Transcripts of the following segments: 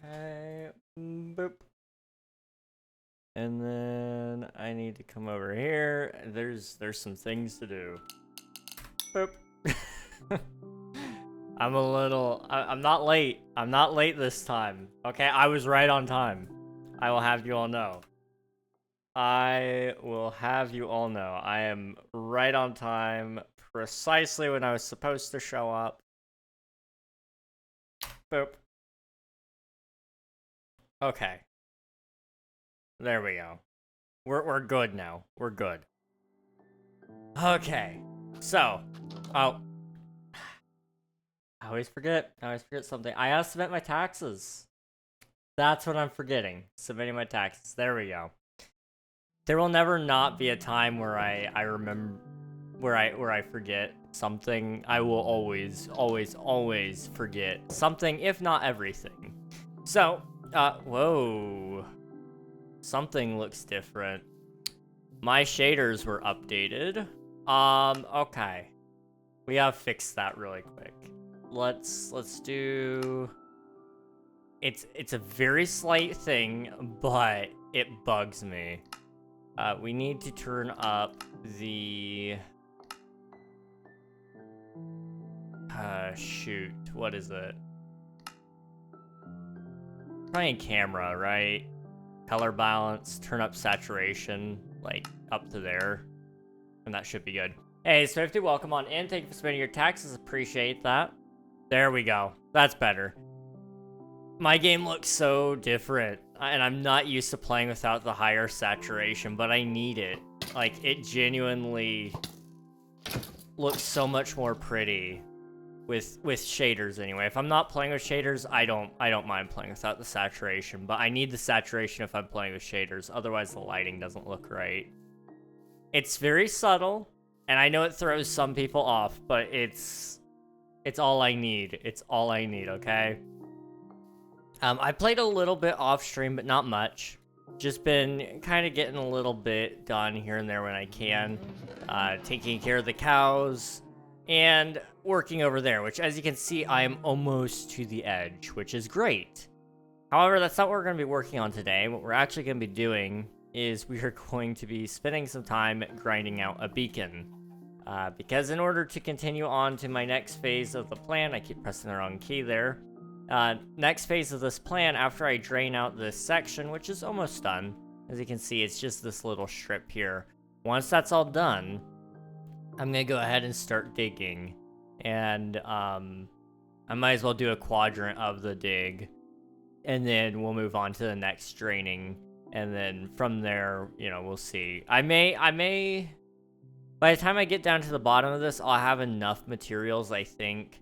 Okay, boop. And then I need to come over here. There's some things to do. Boop. I'm not late. I'm not late this time. Okay, I was right on time. I will have you all know. I will have you all know. I am right on time, precisely when I was supposed to show up. Boop. Okay. There we go. We're good now. We're good. Okay. So, oh, I always forget. I always forget something. I gotta submit my taxes. That's what I'm forgetting. Submitting my taxes. There we go. There will never not be a time where I remember where I forget something. I will always forget something, if not everything. So, whoa. Something looks different. My shaders were updated. Okay. We gotta fix that really quick. Let's do... It's a very slight thing, but it bugs me. We need to turn up the... shoot. What is it? Probably camera, right? Color balance, turn up saturation, like, up to there. And that should be good. Hey, Swifty, welcome on in. Thank you for submitting your taxes. Appreciate that. There we go. That's better. My game looks so different, and I'm not used to playing without the higher saturation, but I need it. Like, it genuinely looks so much more pretty with shaders anyway. If I'm not playing with shaders, I don't mind playing without the saturation, but I need the saturation if I'm playing with shaders. Otherwise, the lighting doesn't look right. It's very subtle, and I know it throws some people off, but it's all I need. It's all I need, okay? I played a little bit off stream, but not much. Just been kind of getting a little bit done here and there when I can. Taking care of the cows and working over there, which as you can see, I am almost to the edge, which is great. However, that's not what we're going to be working on today. What we're actually going to be doing is we are going to be spending some time grinding out a beacon. Because in order to continue on to my next phase of the plan, I keep pressing the wrong key there. Next phase of this plan, after I drain out this section, which is almost done. As you can see, it's just this little strip here. Once that's all done, I'm gonna go ahead and start digging. And, I might as well do a quadrant of the dig. And then we'll move on to the next draining. And then from there, you know, we'll see. I may... By the time I get down to the bottom of this, I'll have enough materials, I think,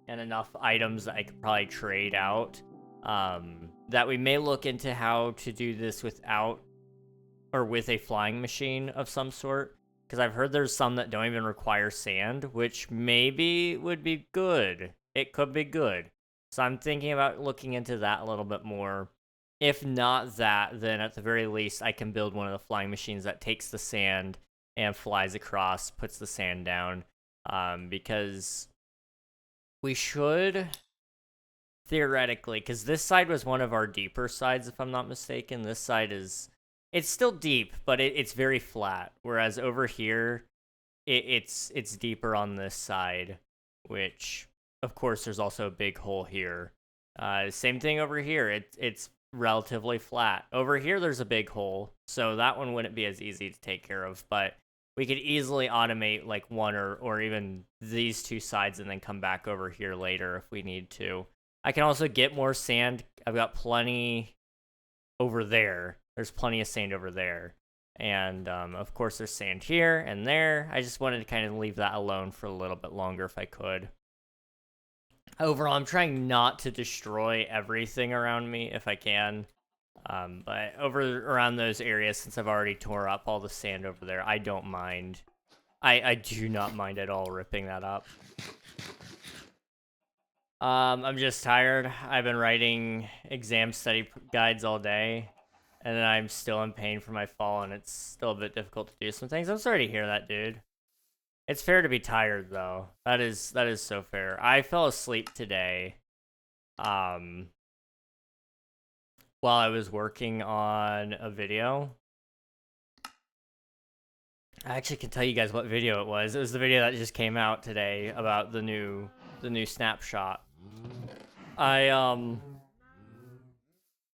and enough items that I could probably trade out, that we may look into how to do this without, or with a flying machine of some sort, because I've heard there's some that don't even require sand, which maybe would be good. It could be good. So I'm thinking about looking into that a little bit more. If not that, then at the very least, I can build one of the flying machines that takes the sand and flies across, puts the sand down, because we should, theoretically, because this side was one of our deeper sides, if I'm not mistaken. This side is, it's still deep, but it's very flat, whereas over here, it's deeper on this side, which, of course, there's also a big hole here. Same thing over here, it's relatively flat. Over here, there's a big hole, so that one wouldn't be as easy to take care of, but we could easily automate like one or even these two sides and then come back over here later if we need to. I can also get more sand. I've got plenty over there. There's plenty of sand over there. And of course there's sand here and there. I just wanted to kind of leave that alone for a little bit longer if I could. Overall, I'm trying not to destroy everything around me if I can. But around those areas, since I've already tore up all the sand over there, I don't mind. I do not mind at all ripping that up. I'm just tired. I've been writing exam study guides all day, and then I'm still in pain from my fall, and it's still a bit difficult to do some things. I'm sorry to hear that, dude. It's fair to be tired, though. That is so fair. I fell asleep today. while I was working on a video. I actually can tell you guys what video it was. It was the video that just came out today about the new snapshot. I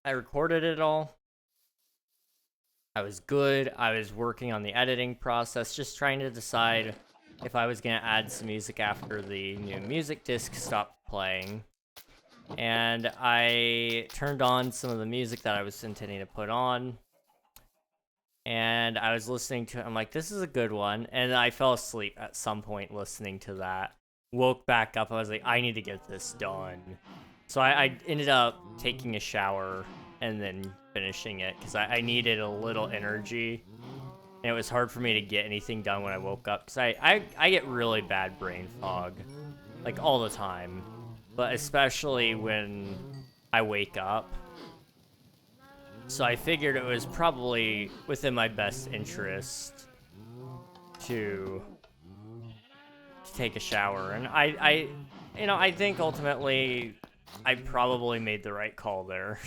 recorded it all. I was good. I was working on the editing process, just trying to decide if I was gonna add some music after the new music disc stopped playing. And I turned on some of the music that I was intending to put on. And I was listening to it. I'm like, this is a good one. And I fell asleep at some point listening to that. Woke back up. I was like, I need to get this done. So I ended up taking a shower and then finishing it because I needed a little energy. And it was hard for me to get anything done when I woke up because I get really bad brain fog, like all the time. But especially when I wake up. So I figured it was probably within my best interest to take a shower. And I think ultimately I probably made the right call there.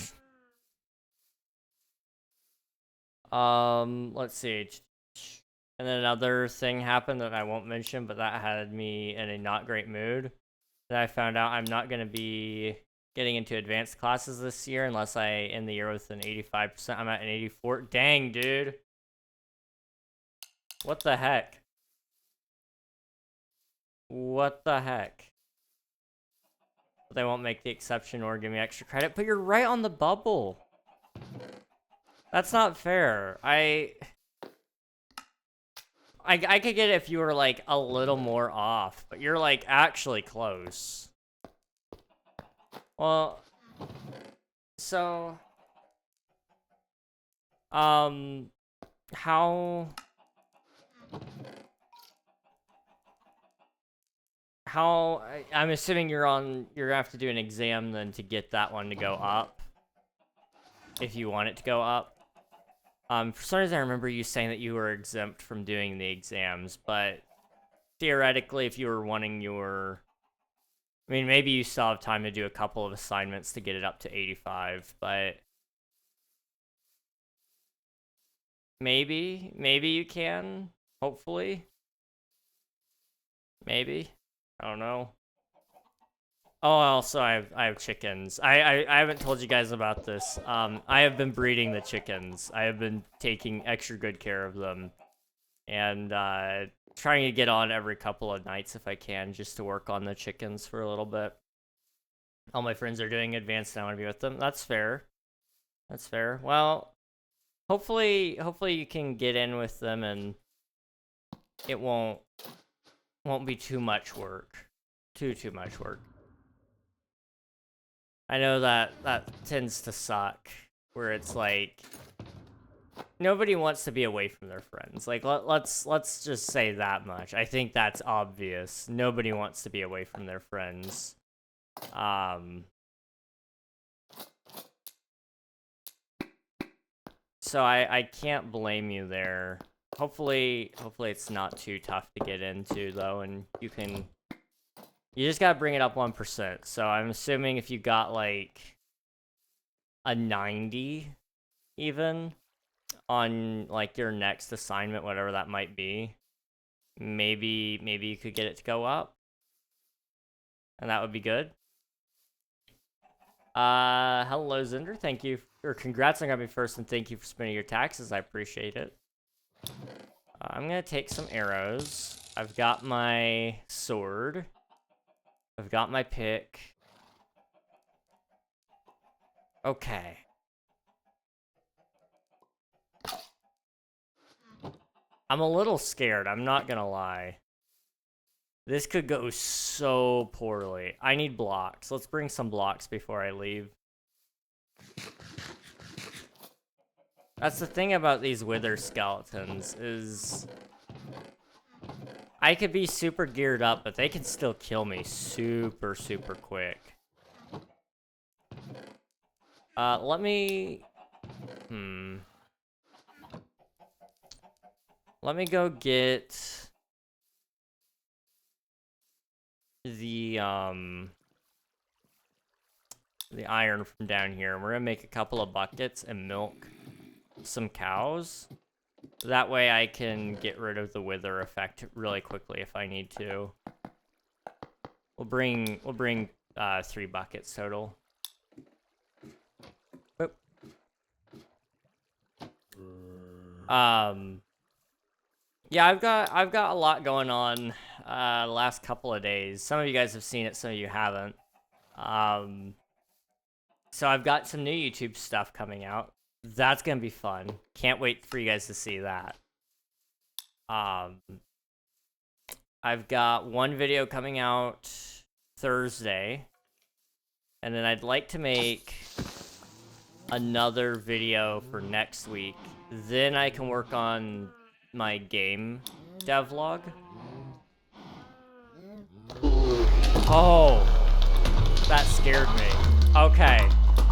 Let's see. And then another thing happened that I won't mention, but that had me in a not great mood. That I found out I'm not going to be getting into advanced classes this year unless I end the year with an 85%. I'm at an 84. Dang, dude. What the heck? What the heck? They won't make the exception or give me extra credit, but you're right on the bubble. That's not fair. I could get it if you were like a little more off, but you're like actually close. Well, so how I'm assuming you're gonna have to do an exam then to get that one to go up, if you want it to go up. For some reason I remember you saying that you were exempt from doing the exams, but theoretically if you were wanting your, I mean, maybe you still have time to do a couple of assignments to get it up to 85, but maybe you can, hopefully. Maybe. I don't know. Oh, also I have chickens. I haven't told you guys about this. I have been breeding the chickens. I have been taking extra good care of them. And trying to get on every couple of nights if I can, just to work on the chickens for a little bit. All my friends are doing advanced and I want to be with them. That's fair. That's fair. Well, hopefully you can get in with them and it won't be too much work. Too much work. I know that tends to suck, where it's like nobody wants to be away from their friends. Like let's just say that much. I think that's obvious. Nobody wants to be away from their friends. So I can't blame you there. Hopefully it's not too tough to get into though, and you just gotta bring it up 1%. So I'm assuming if you got like a 90 even on like your next assignment, whatever that might be, maybe you could get it to go up. And that would be good. Hello Zinder, thank you, or congrats on grabbing first, and thank you for spending your taxes. I appreciate it. I'm gonna take some arrows. I've got my sword. I've got my pick. Okay. I'm a little scared, I'm not gonna lie. This could go so poorly. I need blocks. Let's bring some blocks before I leave. That's the thing about these wither skeletons, is I could be super geared up, but they can still kill me super quick. Let me go get the iron from down here. And we're gonna make a couple of buckets and milk some cows. That way I can get rid of the wither effect really quickly if I need to. We'll bring 3 buckets total. Oop. Yeah, I've got a lot going on the last couple of days. Some of you guys have seen it, some of you haven't. So I've got some new YouTube stuff coming out. That's gonna be fun. Can't wait for you guys to see that. I've got one video coming out Thursday, and then I'd like to make another video for next week. Then I can work on my game devlog. Oh, that scared me. Okay,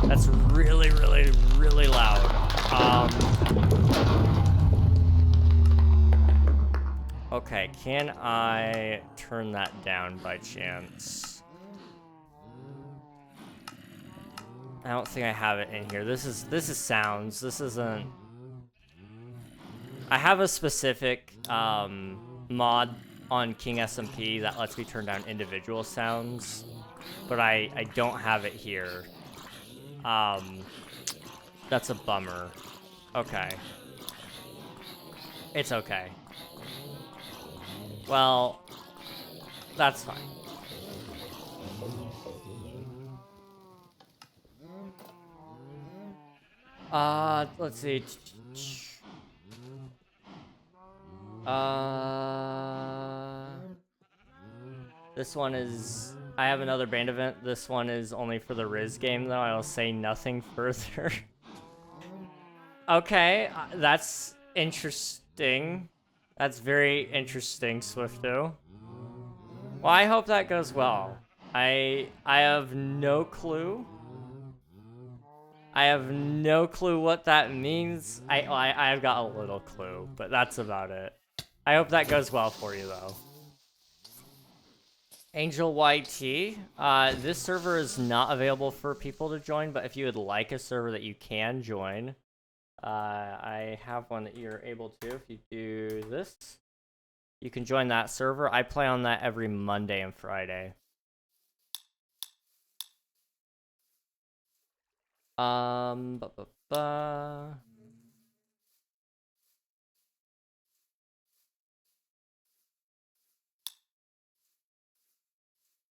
that's really, really, really loud. Okay, can I turn that down by chance? I don't think I have it in here. This is sounds. This isn't. I have a specific mod on King SMP that lets me turn down individual sounds, but I don't have it here. That's a bummer. Okay. It's okay. Well, that's fine. Let's see. This one is... I have another band event. This one is only for the Riz game, though. I will say nothing further. Okay, that's interesting. That's very interesting, Swifto. Well, I hope that goes well. I have no clue. I have no clue what that means. I've got a little clue, but that's about it. I hope that goes well for you, though. Angel YT, this server is not available for people to join, but if you would like a server that you can join, I have one that you're able to. If you do this, you can join that server. I play on that every Monday and Friday.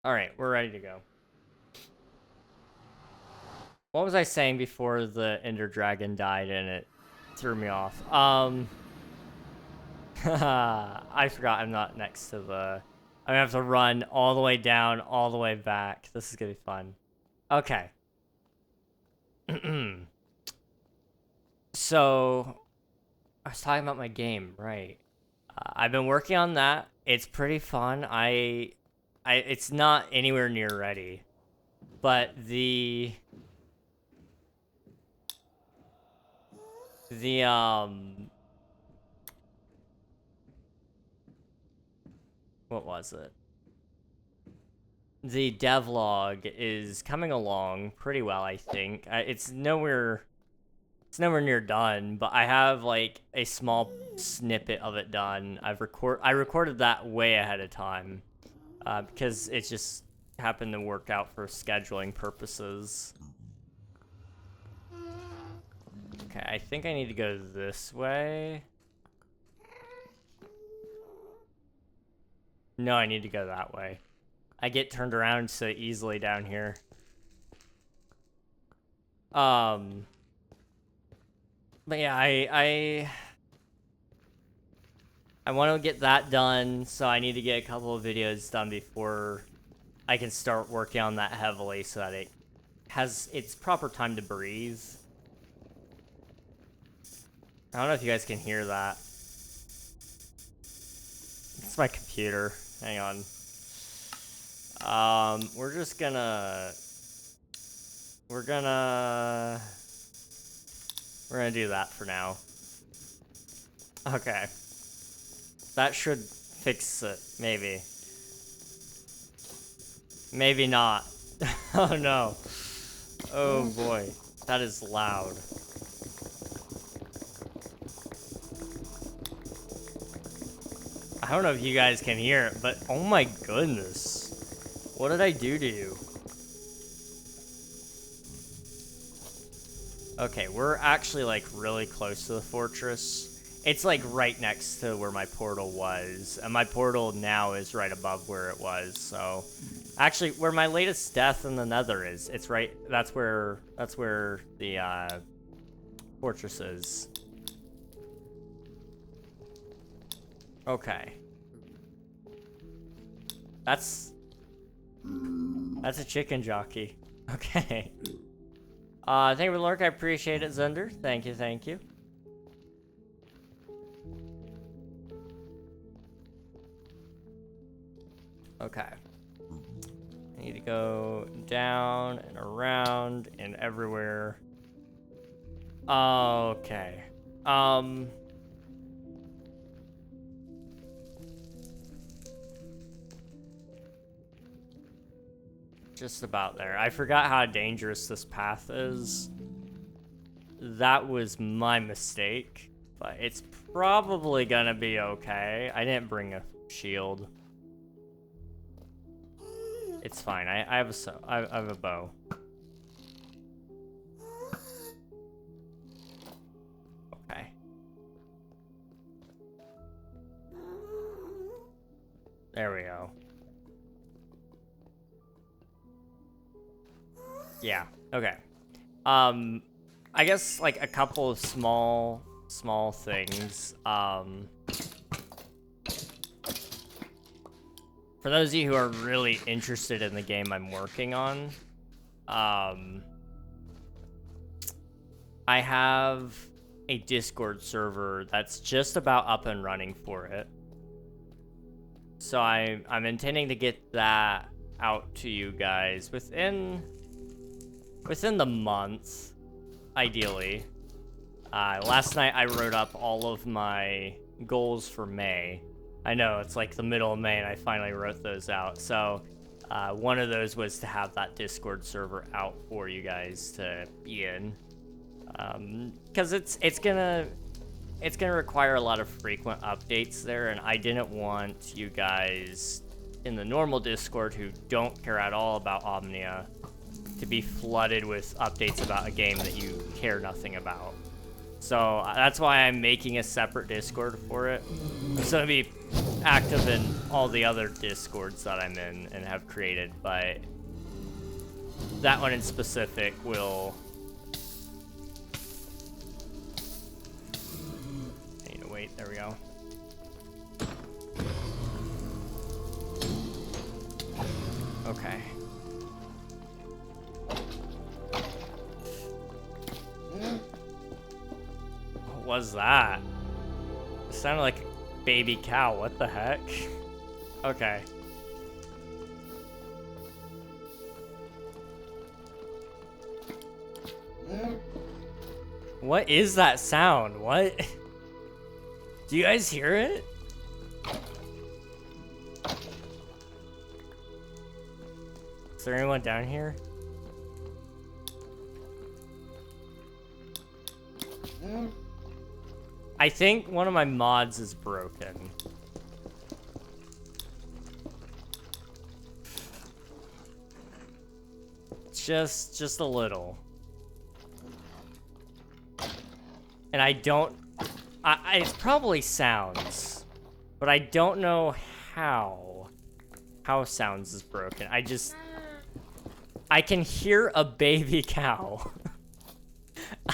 All right, we're ready to go. What was I saying before the Ender Dragon died and it threw me off? I forgot I'm not next to the... I'm gonna have to run all the way down, all the way back. This is gonna be fun. Okay. So, I was talking about my game, right? I've been working on that. It's pretty fun. It's not anywhere near ready, but what was it? The devlog is coming along pretty well, I think. It's nowhere near done, but I have like a small snippet of it done. I recorded that way ahead of time because it just happened to work out for scheduling purposes. Okay, I think I need to go this way. No, I need to go that way. I get turned around so easily down here. But yeah, I want to get that done, so I need to get a couple of videos done before I can start working on that heavily so that it has its proper time to breathe. I don't know if you guys can hear that. It's my computer. Hang on. We're gonna do that for now. Okay. That should fix it, maybe. Maybe not. Oh no. Oh boy, that is loud. I don't know if you guys can hear it, but oh my goodness. What did I do to you? Okay, we're actually like really close to the fortress. It's like right next to where my portal was, and my portal now is right above where it was. So, actually, where my latest death in the Nether is, it's right. That's where the fortress is. Okay. That's a chicken jockey. Okay. Thank you for the lurk. I appreciate it, Zunder. Thank you, thank you. Okay. I need to go down and around and everywhere. Okay. Just about there. I forgot how dangerous this path is. That was my mistake, but it's probably gonna be okay. I didn't bring a shield. It's fine. I have a bow. Okay. There we go. Yeah, okay. I guess like a couple of small things. For those of you who are really interested in the game I'm working on, I have a Discord server that's just about up and running for it. So I'm intending to get that out to you guys within the month, ideally. Last night I wrote up all of my goals for May. I know, it's like the middle of May and I finally wrote those out. So one of those was to have that Discord server out for you guys to be in. Because it's gonna require a lot of frequent updates there, and I didn't want you guys in the normal Discord who don't care at all about Omnia to be flooded with updates about a game that you care nothing about. So that's why I'm making a separate Discord for it. It's gonna be active in all the other Discords that I'm in and have created, but that one in specific will... I need to wait, there we go. Okay. What was that? It sounded like a baby cow. What the heck? Okay. What is that sound? What? Do you guys hear it? Is there anyone down here? I think one of my mods is broken. Just a little. And I don't... it's probably sounds. But I don't know how sounds is broken. I can hear a baby cow.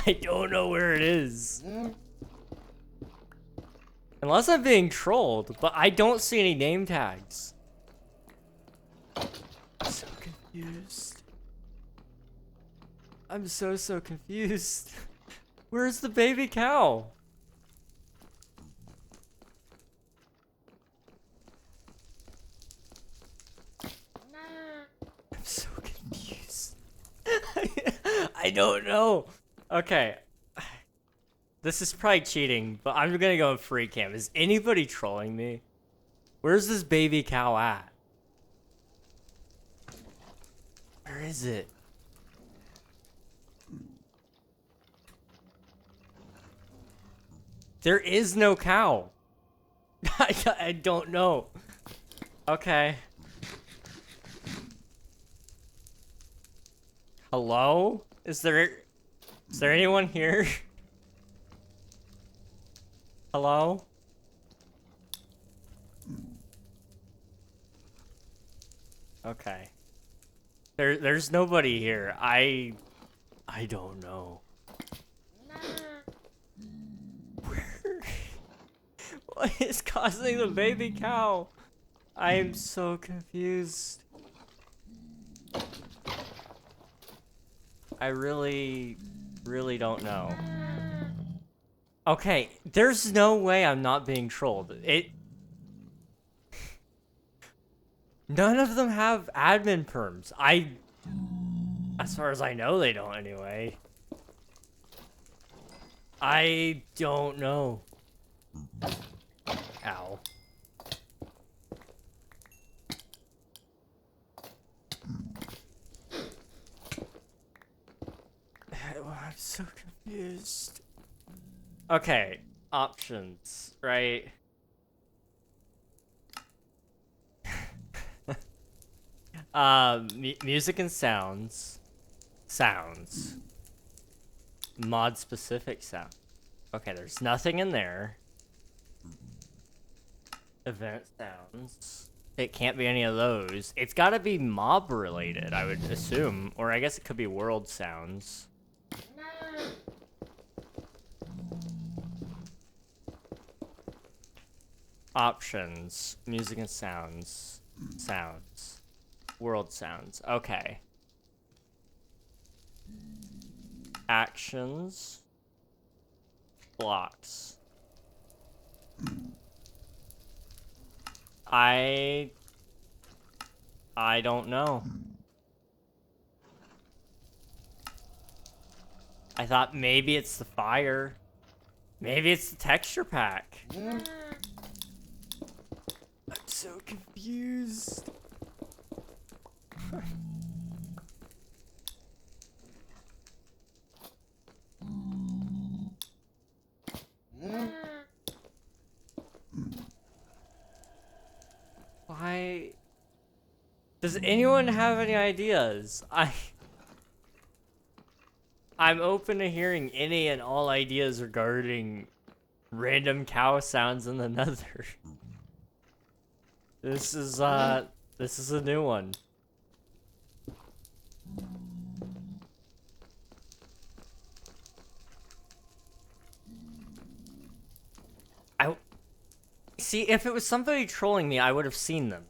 I don't know where it is. Unless I'm being trolled, but I don't see any name tags. I'm so confused. I'm so confused. Where's the baby cow? I'm so confused. I don't know. Okay. This is probably cheating, but I'm gonna go in free cam. Is anybody trolling me? Where's this baby cow at? Where is it? There is no cow. I don't know. Okay. Hello? Is there anyone here? Hello? Okay. There's nobody here. I don't know. Where? What is causing the baby cow? I am so confused. I really don't know. Okay, there's no way I'm not being trolled. None of them have admin perms. As far as I know, they don't anyway. I don't know. Ow. I'm so confused. Okay, options, right? Music and sounds. Mod specific sound. Okay, there's nothing in there. Event sounds. It can't be any of those. It's gotta be mob related, I would assume. Or I guess it could be world sounds. Options. Music and sounds. Sounds. World sounds. Okay. Actions. Blocks. I don't know. I thought maybe it's the fire. Maybe it's the texture pack. I'm so confused. Why? Does anyone have any ideas? I'm open to hearing any and all ideas regarding random cow sounds in the nether. This is a new one. See, if it was somebody trolling me, I would have seen them.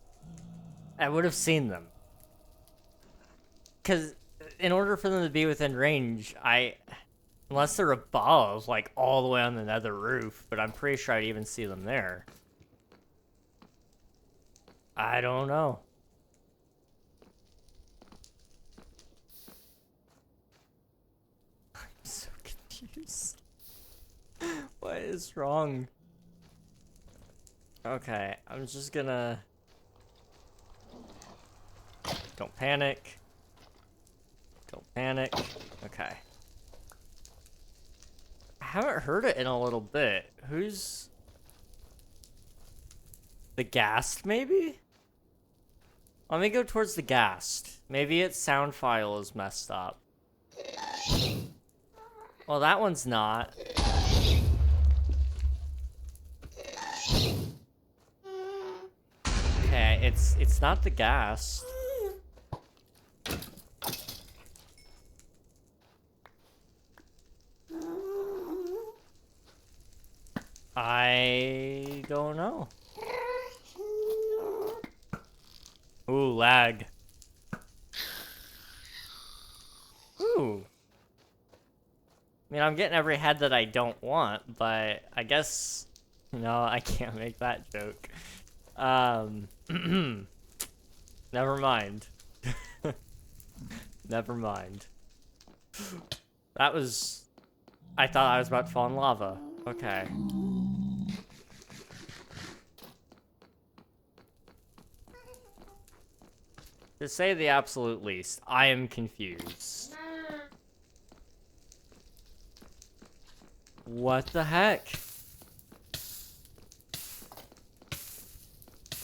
Because in order for them to be within range, unless they're above, like all the way on the nether roof, but I'm pretty sure I'd even see them there. I don't know. I'm so confused. What is wrong? Okay, I'm just gonna... Don't panic. Don't panic. Okay. I haven't heard it in a little bit. Who's... The Ghast, maybe? Let me go towards the Ghast. Maybe its sound file is messed up. Well, that one's not. Okay, it's not the Ghast. I don't know. Ooh, lag. Ooh. I mean, I'm getting every head that I don't want, but I guess, no, I can't make that joke. Never mind. Never mind. That was... I thought I was about to fall in lava. Okay. To say the absolute least, I am confused. What the heck?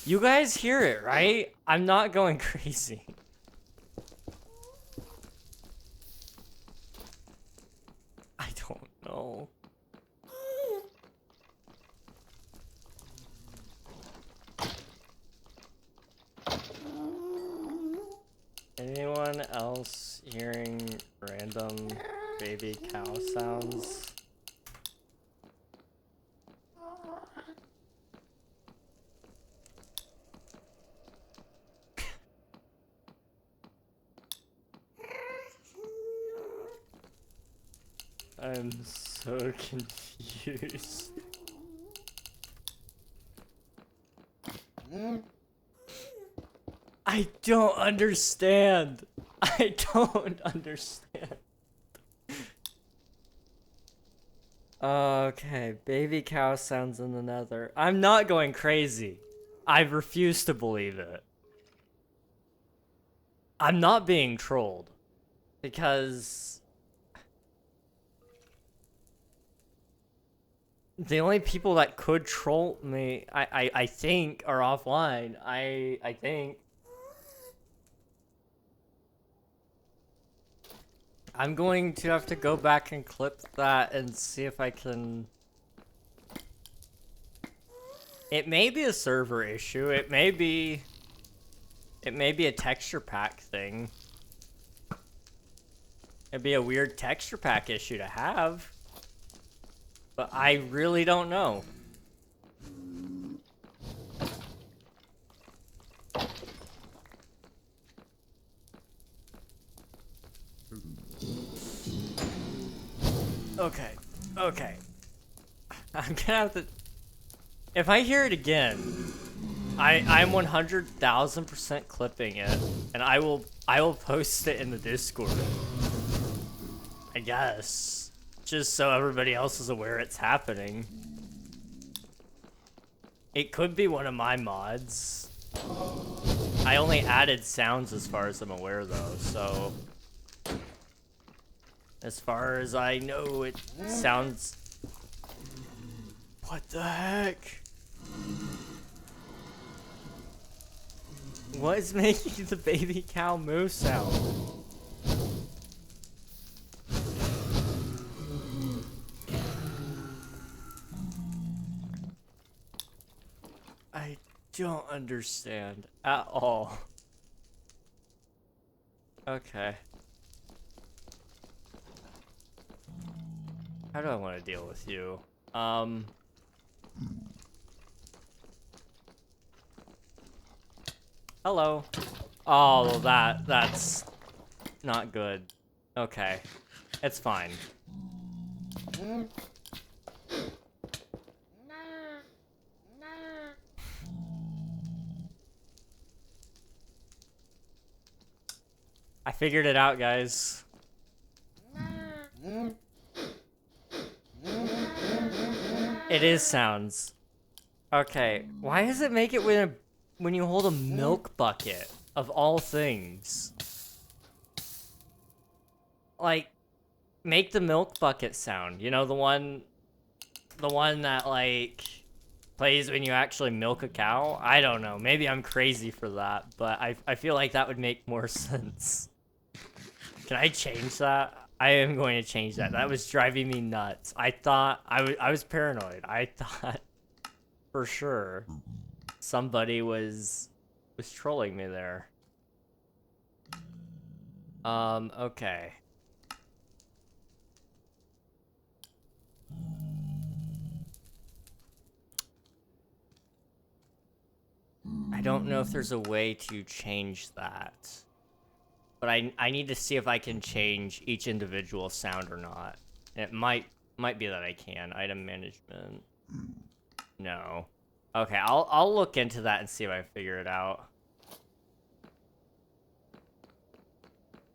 You guys hear it, right? I'm not going crazy. I don't know. Anyone else hearing random baby cow sounds? I'm so confused. I don't understand. I don't understand. Okay, baby cow sounds in the nether. I'm not going crazy. I refuse to believe it. I'm not being trolled. Because the only people that could troll me, I think, are offline. I think. I'm going to have to go back and clip that and see if I can... It may be a server issue. It may be a texture pack thing. It'd be a weird texture pack issue to have. But I really don't know. Okay. I'm gonna have to... If I hear it again, I'm 100,000% clipping it, and I will post it in the Discord. I guess. Just so everybody else is aware it's happening. It could be one of my mods. I only added sounds as far as I'm aware though, so... As far as I know, it sounds... What the heck? What is making the baby cow moo sound? I don't understand at all. Okay. How do I want to deal with you? Hello. Oh, that's not good. Okay. It's fine. I figured it out, guys. It is sounds. Okay, why does it make it when you hold a milk bucket, of all things? Like, make the milk bucket sound. You know, the one that, like, plays when you actually milk a cow? I don't know. Maybe I'm crazy for that, but I feel like that would make more sense. Can I change that? I am going to change that. That was driving me nuts. I thought I was paranoid. I thought for sure somebody was trolling me there. Okay. I don't know if there's a way to change that. But I need to see if I can change each individual sound or not. It might be that I can. Item management. No. Okay, I'll look into that and see if I figure it out.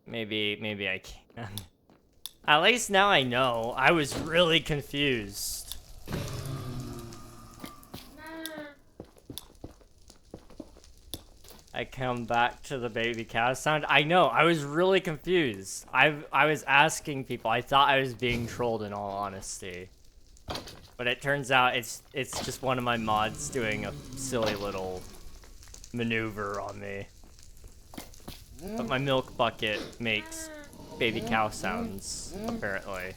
Maybe I can. At least now I know. I was really confused. I come back to the baby cow sound. I know, I was really confused. I was asking people. I thought I was being trolled in all honesty. But it turns out it's just one of my mods doing a silly little maneuver on me. But my milk bucket makes baby cow sounds, apparently.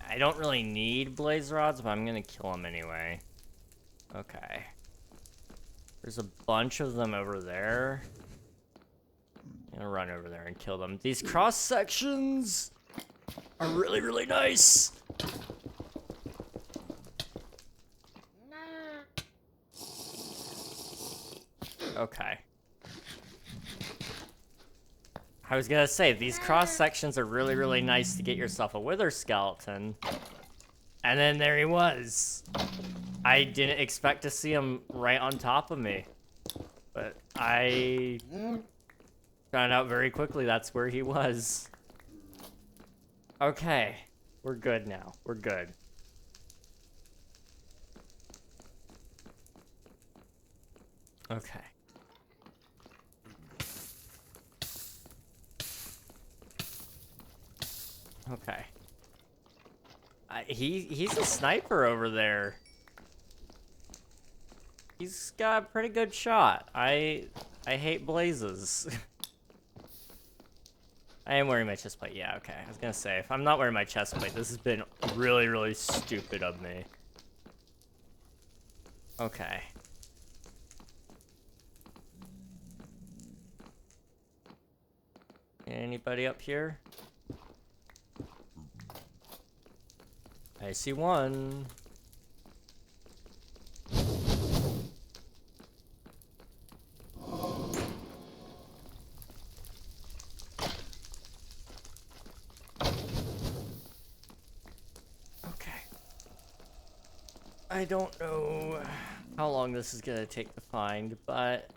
I don't really need blaze rods, but I'm gonna kill them anyway. Okay. There's a bunch of them over there. I'm gonna run over there and kill them. These cross sections are really, really nice. Okay. I was gonna say, these cross sections are really, really nice to get yourself a wither skeleton. And then there he was. I didn't expect to see him right on top of me. But I found out very quickly that's where he was. Okay. We're good now. We're good. Okay. Okay. He's a sniper over there. He's got a pretty good shot. I hate blazes. I am wearing my chest plate. Yeah, okay. I was gonna say, if I'm not wearing my chest plate, this has been really, really stupid of me. Okay. Anybody up here? I see one. Okay. I don't know how long this is gonna take to find, but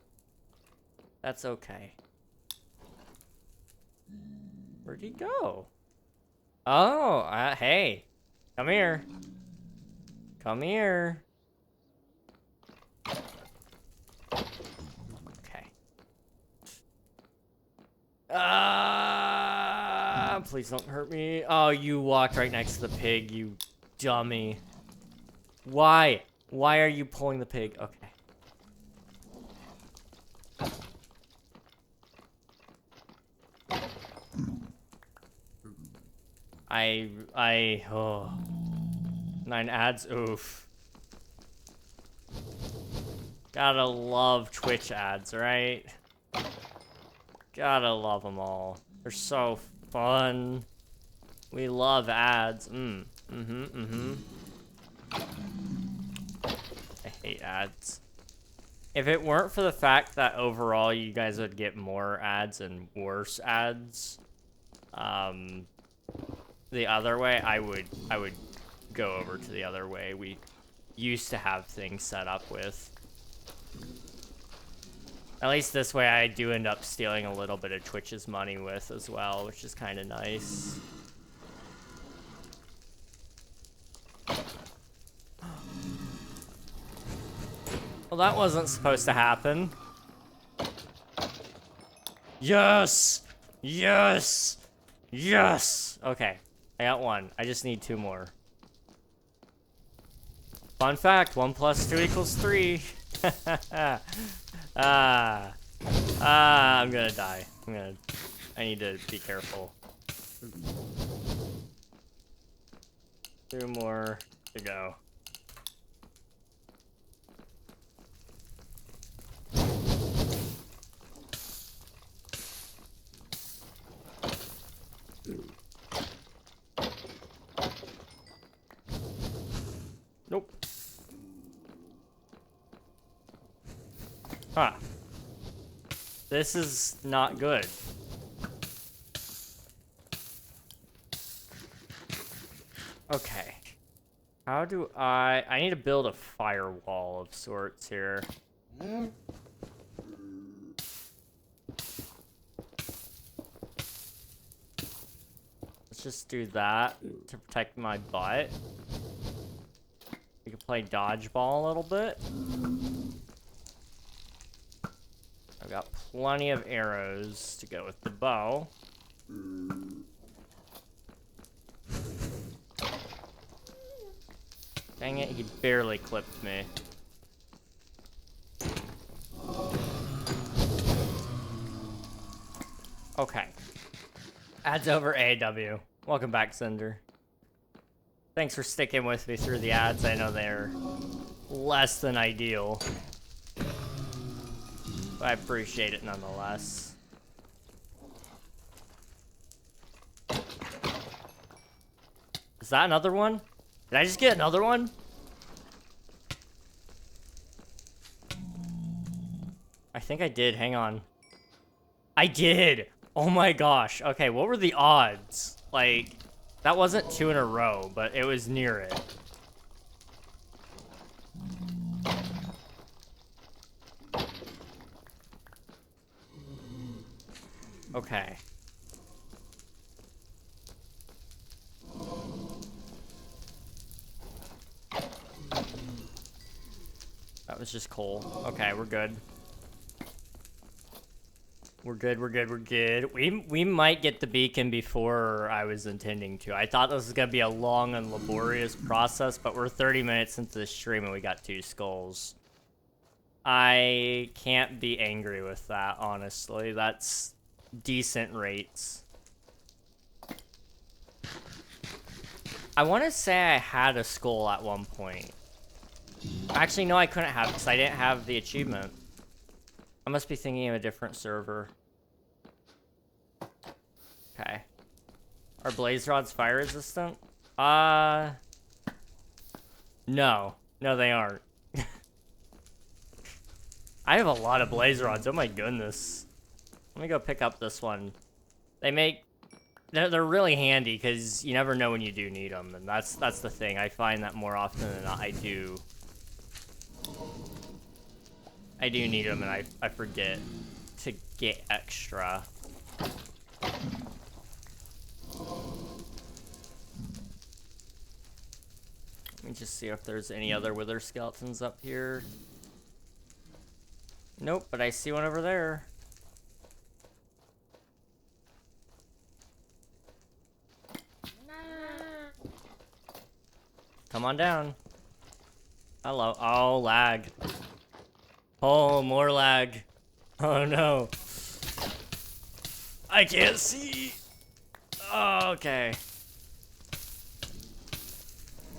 that's okay. Where'd he go? Oh, hey. Come here. Come here. Okay. Please don't hurt me. Oh, you walked right next to the pig, you dummy. Why? Why are you pulling the pig? Okay. Oh. 9 ads, oof. Gotta love Twitch ads, right? Gotta love them all. They're so fun. We love ads. I hate ads. If it weren't for the fact that overall you guys would get more ads and worse ads, the other way, I would go over to the other way we used to have things set up with. At least this way I do end up stealing a little bit of Twitch's money with as well, which is kind of nice. Well, that wasn't supposed to happen. Yes! Yes! Yes! Okay, I got one. I just need 2 more. Fun fact, 1 + 2 = 3. I'm gonna die. I need to be careful. 2 more to go. Nope. Huh. This is not good. Okay. How do I need to build a firewall of sorts here. Let's just do that to protect my butt. We can play dodgeball a little bit. I've got plenty of arrows to go with the bow. Dang it, he barely clipped me. Okay. Ads over AW. Welcome back, Cinder. Thanks for sticking with me through the ads. I know they're less than ideal, but I appreciate it nonetheless. Is that another one? Did I just get another one? I think I did. Hang on. I did! Oh my gosh. Okay, what were the odds? Like, that wasn't 2 in a row, but it was near it. Okay. That was just coal. Okay, we're good. We're good, we're good, we're good. We might get the beacon before I was intending to. I thought this was gonna be a long and laborious process, but we're 30 minutes into the stream and we got 2 skulls. I can't be angry with that, honestly. That's decent rates. I want to say I had a skull at one point. Actually, no, I couldn't have because I didn't have the achievement. I must be thinking of a different server. Okay. Are blaze rods fire resistant? No. No, they aren't. I have a lot of blaze rods. Oh my goodness. Let me go pick up this one. They're really handy because you never know when you do need them, and that's the thing. I find that more often than not I do need them, and I forget to get extra. Let me just see if there's any other wither skeletons up here. Nope, but I see one over there. Come on down. Hello. Oh, lag. Oh, more lag. Oh no. I can't see. Oh, okay.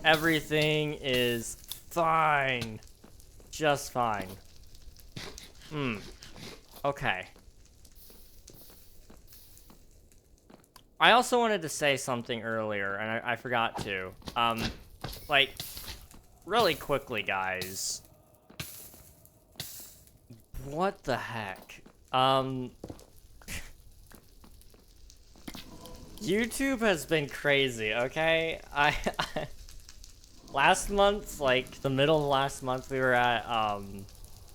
Everything is fine. Just fine. Okay. I also wanted to say something earlier, and I forgot to. Like, really quickly, guys. What the heck? YouTube has been crazy, okay? Last month, like, the middle of last month, we were at,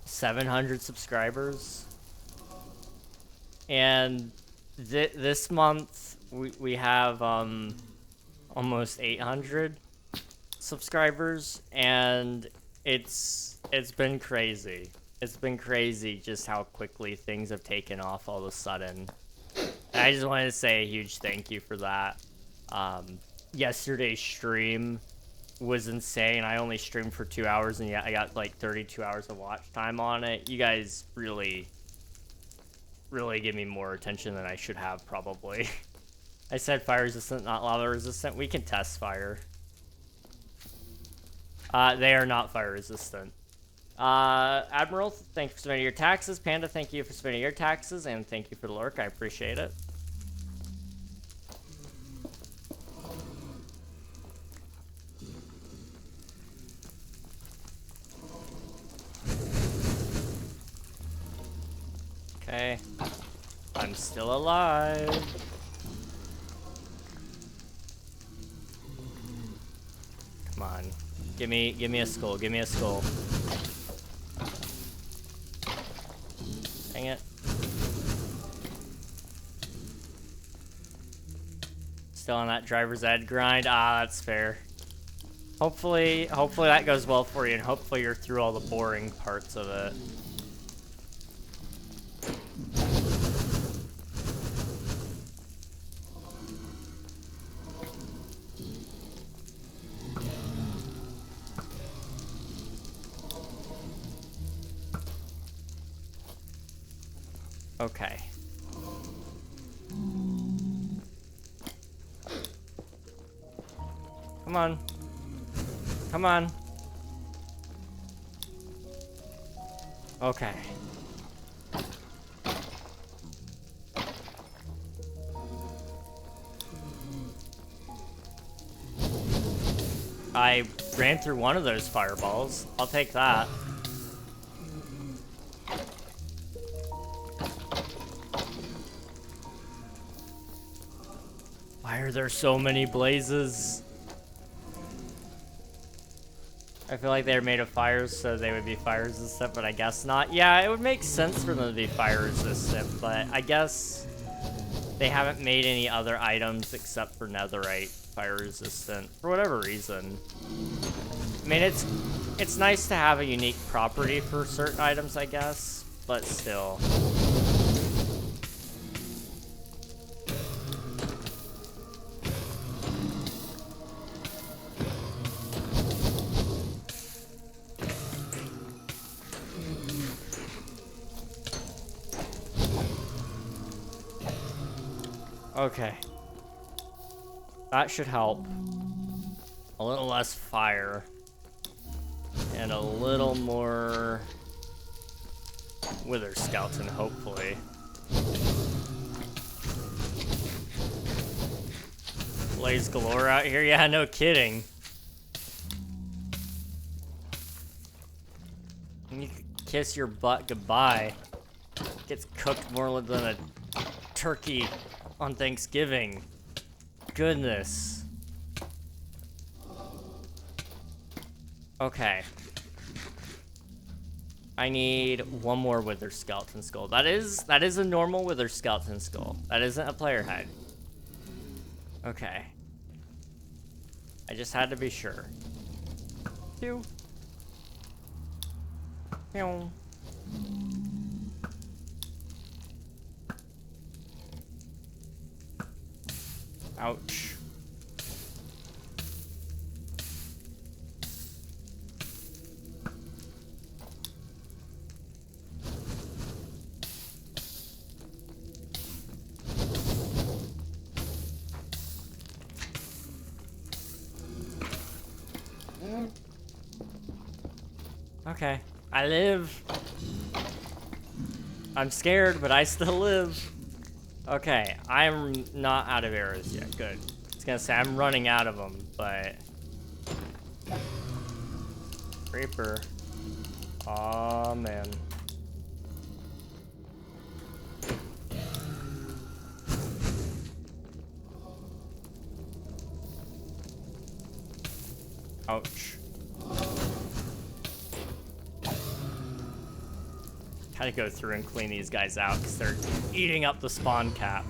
700 subscribers. And this month, we have, almost 800 subscribers, and it's been crazy. It's been crazy just how quickly things have taken off all of a sudden. And I just wanted to say a huge thank you for that. Yesterday's stream was insane. I only streamed for 2 hours, and yet I got like 32 hours of watch time on it. You guys really give me more attention than I should have, probably. I said fire resistant, not lava resistant. We can test fire. They are not fire resistant. Admiral, thank you for submitting your taxes. Panda, thank you for submitting your taxes, and thank you for the lurk. I appreciate it. Okay. I'm still alive. Come on. Give me a skull. Give me a skull. Dang it. Still on that driver's ed grind. Ah, that's fair. Hopefully that goes well for you, and hopefully you're through all the boring parts of it. Okay. Come on. Come on. Okay. I ran through one of those fireballs. I'll take that. Why are there so many blazes? I feel like they're made of fires, so they would be fire resistant, but I guess not. Yeah, it would make sense for them to be fire resistant, but I guess they haven't made any other items except for netherite fire resistant for whatever reason. I mean, it's nice to have a unique property for certain items, I guess, but still. Okay. That should help. A little less fire. And a little more wither skeleton, hopefully. Blaze galore out here? Yeah, no kidding. You kiss your butt goodbye. Gets cooked more than a turkey on Thanksgiving. Goodness. Okay. I need one more wither skeleton skull. That is a normal wither skeleton skull. That isn't a player head. Okay. I just had to be sure. Pew. Pew. Ouch. Okay, I live. I'm scared, but I still live. Okay, I'm not out of arrows yet. Good. I was gonna say I'm running out of them, but creeper. Aw, man. Ouch. Gotta go through and clean these guys out because they're eating up the spawn cap.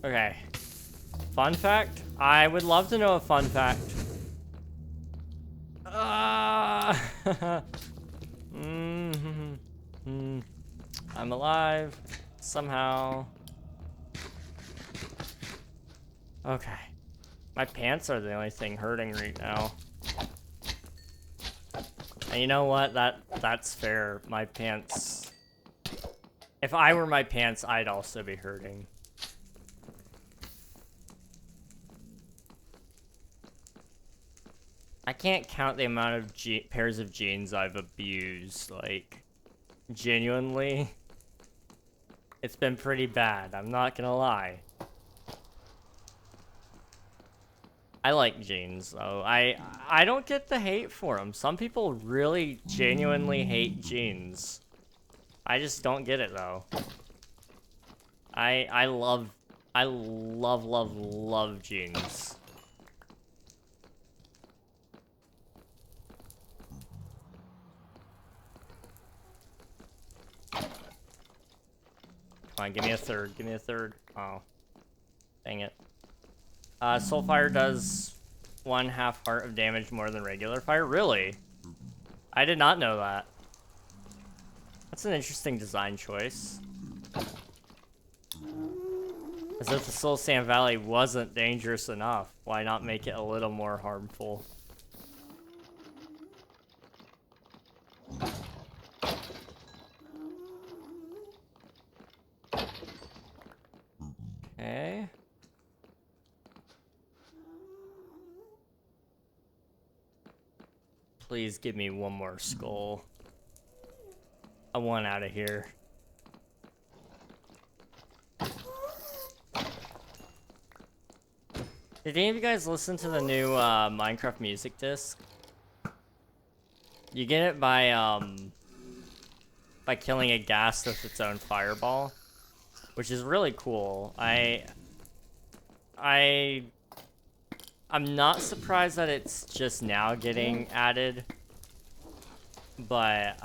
Okay. Fun fact? I would love to know a fun fact. I'm alive somehow. Okay. My pants are the only thing hurting right now. And you know what? That's fair. My pants. If I were my pants, I'd also be hurting. I can't count the amount of pairs of jeans I've abused. Like, genuinely. It's been pretty bad. I'm not gonna lie. I like jeans, though. I don't get the hate for them. Some people really genuinely hate jeans. I just don't get it, though. I love jeans. Come on, give me a third. Give me a third. Oh. Dang it. Soul Fire does 1/2 heart of damage more than regular fire. Really? I did not know that. That's an interesting design choice. As if the Soul Sand Valley wasn't dangerous enough. Why not make it a little more harmful? Okay. Please give me one more skull. I want out of here. Did any of you guys listen to the new Minecraft music disc? You get it by killing a ghast with its own fireball, which is really cool. I'm not surprised that it's just now getting added, but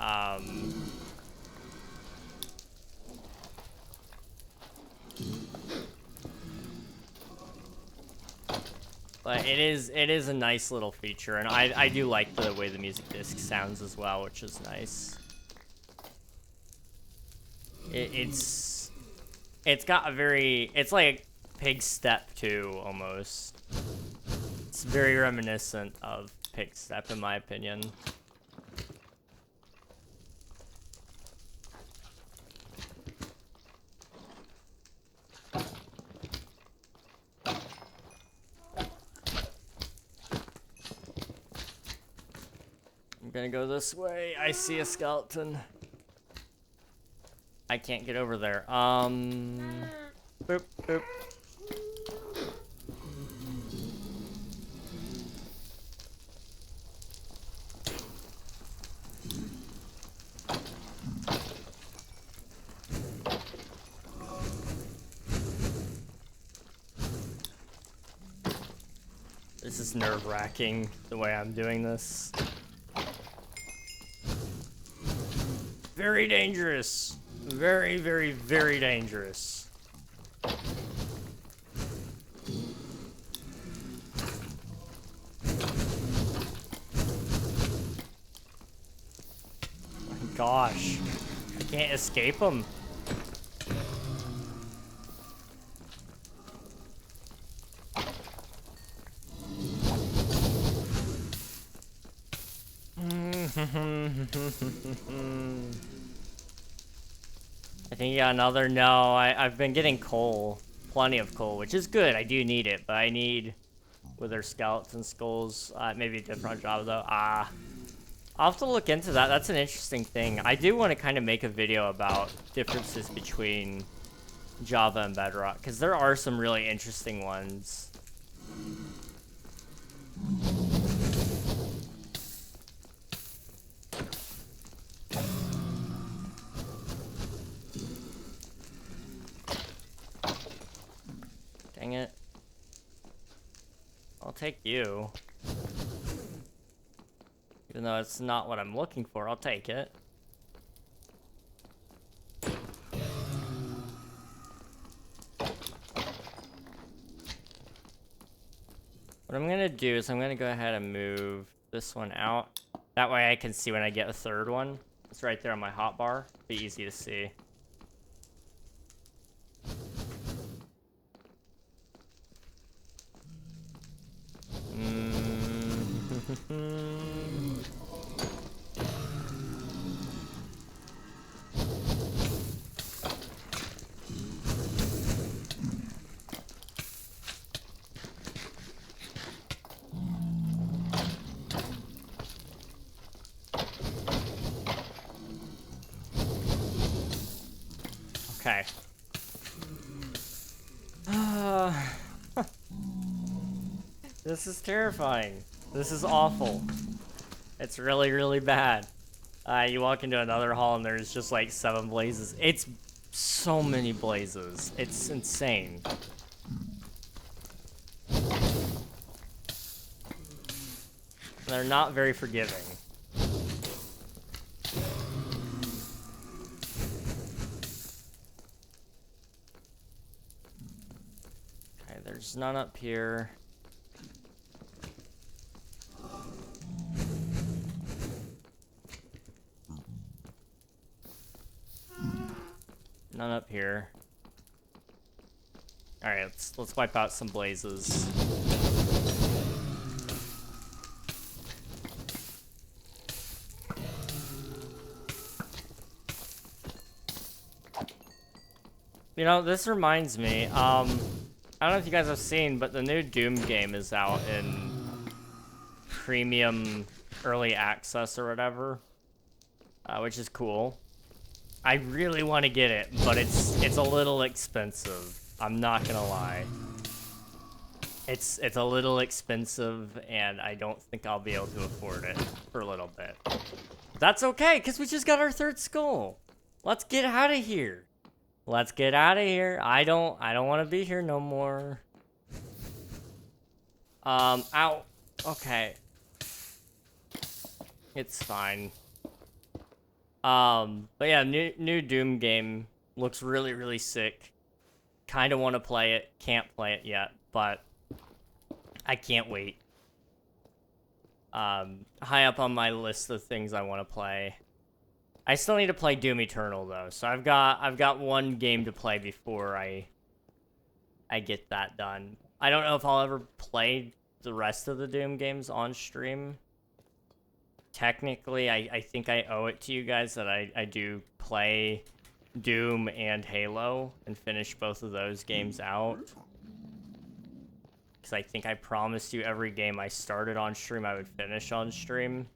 it is a nice little feature, and I do like the way the music disc sounds as well, which is nice. It's got a very, it's like Pig Step 2 almost. It's very reminiscent of Pig Step in my opinion. I'm gonna go this way. I see a skeleton. I can't get over there. Boop, boop. This is nerve-wracking, the way I'm doing this. Very dangerous. Very, very, very dangerous. Oh my gosh. I can't escape him. I think you got another. No, I've been getting coal. Plenty of coal, which is good. I do need it, but I need wither skeleton skulls. Maybe a different job though. I'll have to look into that. That's an interesting thing. I do want to kind of make a video about differences between Java and Bedrock, because there are some really interesting ones. Dang it. I'll take you. Even though it's not what I'm looking for, I'll take it. What I'm gonna do is I'm gonna go ahead and move this one out. That way I can see when I get a third one. It's right there on my hotbar. Be easy to see. Okay. This is terrifying. This is awful. It's really, really bad. You walk into another hall and there's just like 7 blazes. It's so many blazes. It's insane. They're not very forgiving. Okay, there's none up here. None up here. All right, let's wipe out some blazes. You know, this reminds me. I don't know if you guys have seen, but the new Doom game is out in premium early access or whatever, which is cool. I really want to get it, but it's a little expensive. I'm not gonna lie. It's a little expensive, and I don't think I'll be able to afford it for a little bit. That's okay, because we just got our 3rd skull. Let's get out of here. Let's get out of here. I don't want to be here no more. Ow. Okay. It's fine. But yeah, new Doom game looks really, really sick. Kind of want to play it. Can't play it yet, but I can't wait. High up on my list of things I want to play. I still need to play Doom Eternal though, so I've got one game to play before I get that done. I don't know if I'll ever play the rest of the Doom games on stream. Technically, I think I owe it to you guys that I do play Doom and Halo and finish both of those games out. Because I think I promised you every game I started on stream I would finish on stream.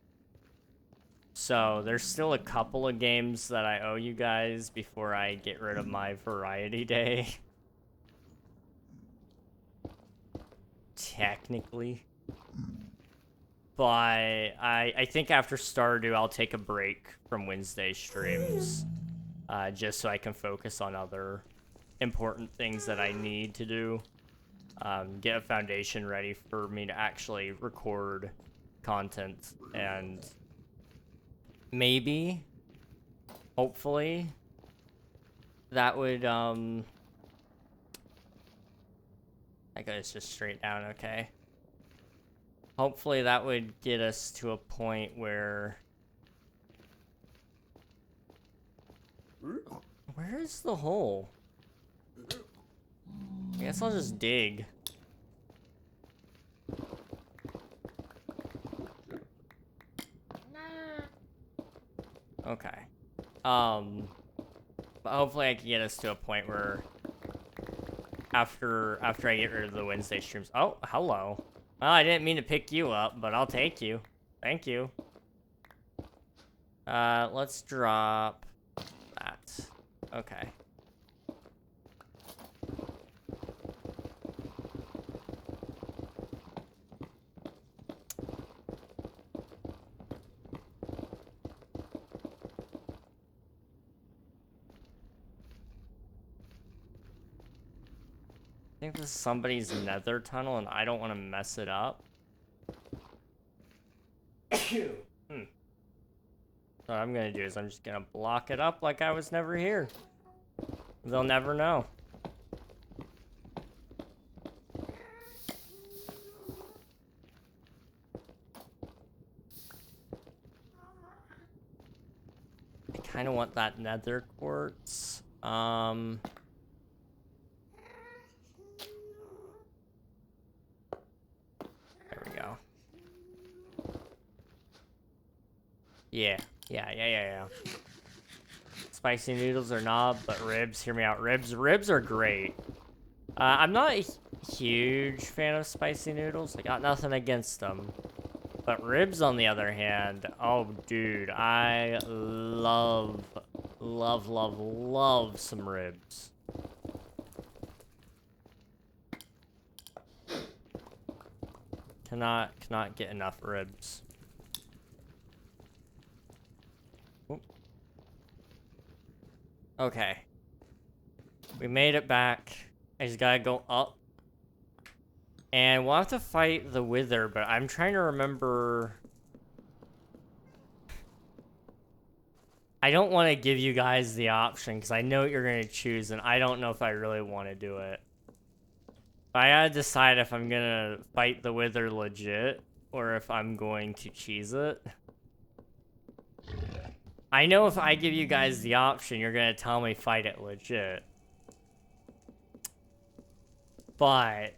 So there's still a couple of games that I owe you guys before I get rid of my variety day. Technically. But I think after Stardew I'll take a break from Wednesday streams. Just so I can focus on other important things that I need to do. Get a foundation ready for me to actually record content, and maybe, hopefully, that would, I guess just straight down, okay. Hopefully that would get us to a point where... Where's the hole? I guess I'll just dig. Okay. But hopefully I can get us to a point where after I get rid of the Wednesday streams. Oh, hello. Well, I didn't mean to pick you up, but I'll take you. Thank you. Let's drop that. Okay. I think this is somebody's nether tunnel, and I don't want to mess it up. What I'm gonna do is I'm just gonna block it up like I was never here. They'll never know. I kind of want that nether quartz. There we go. Yeah. Spicy noodles are knob, but ribs, hear me out. Ribs are great. I'm not a huge fan of spicy noodles. I got nothing against them. But ribs, on the other hand, oh, dude, I love some ribs. Cannot get enough ribs. Okay. We made it back. I just gotta go up. And we'll have to fight the Wither, but I'm trying to remember... I don't want to give you guys the option, because I know what you're going to choose, and I don't know if I really want to do it. But I gotta decide if I'm gonna fight the Wither legit, or if I'm going to cheese it. I know if I give you guys the option, you're gonna tell me fight it legit. but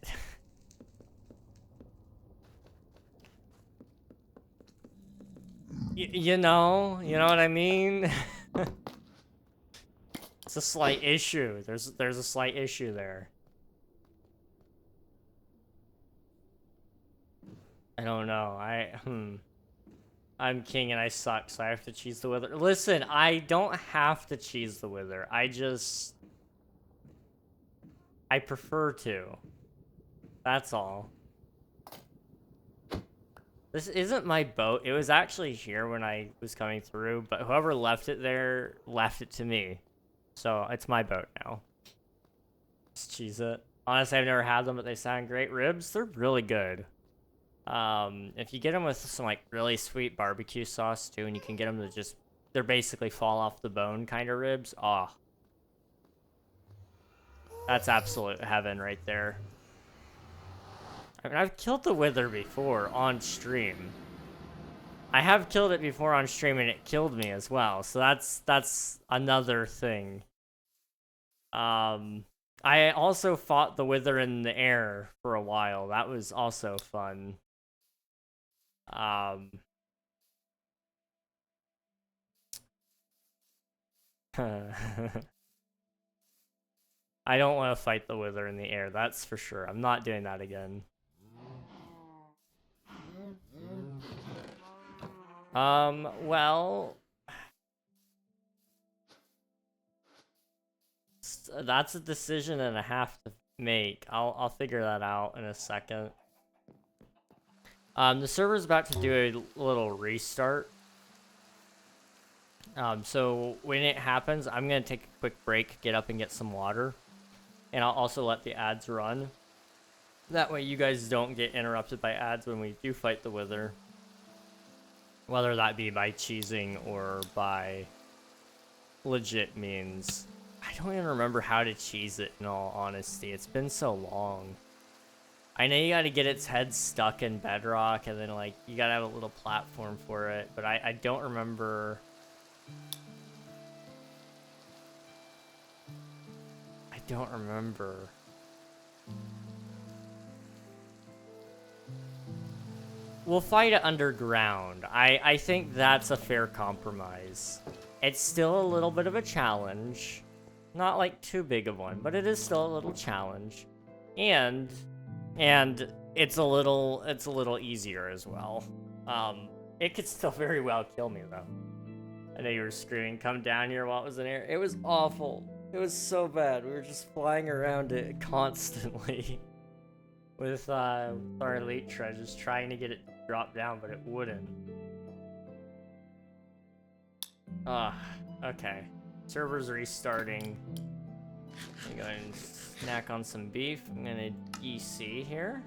you know what I mean? It's a slight issue. There's a slight issue there. I don't know. I'm king and I suck, so I have to cheese the wither. Listen, I don't have to cheese the wither. I prefer to. That's all. This isn't my boat. It was actually here when I was coming through, but whoever left it there left it to me. So it's my boat now. Just cheese it. Honestly, I've never had them, but they sound great. Ribs, they're really good. If you get them with some like really sweet barbecue sauce too, and you can get them to just, they're basically fall off the bone kind of ribs. Oh, that's absolute heaven right there. I mean, I've killed the wither before on stream. I have killed it before on stream and it killed me as well. So that's another thing. I also fought the wither in the air for a while. That was also fun. I don't want to fight the wither in the air, that's for sure. I'm not doing that again. Well, that's a decision and I have to make. I'll figure that out in a second. The server's about to do a little restart. So when it happens, I'm gonna take a quick break, get up and get some water. And I'll also let the ads run. That way you guys don't get interrupted by ads when we do fight the wither. Whether that be by cheesing or by legit means. I don't even remember how to cheese it in all honesty. It's been so long. I know you gotta get its head stuck in bedrock and then like you gotta have a little platform for it, but I don't remember. I don't remember. We'll fight it underground. I think that's a fair compromise. It's still a little bit of a challenge. Not like too big of one, but it is still a little challenge. And it's a little easier as well. It could still very well kill me though. I know you were screaming, come down here while it was in air. It was awful. It was so bad. We were just flying around it constantly. With our elite treasures, trying to get it to drop down, but it wouldn't. Okay. Server's restarting. I'm gonna go and snack on some beef. I'm gonna DC here.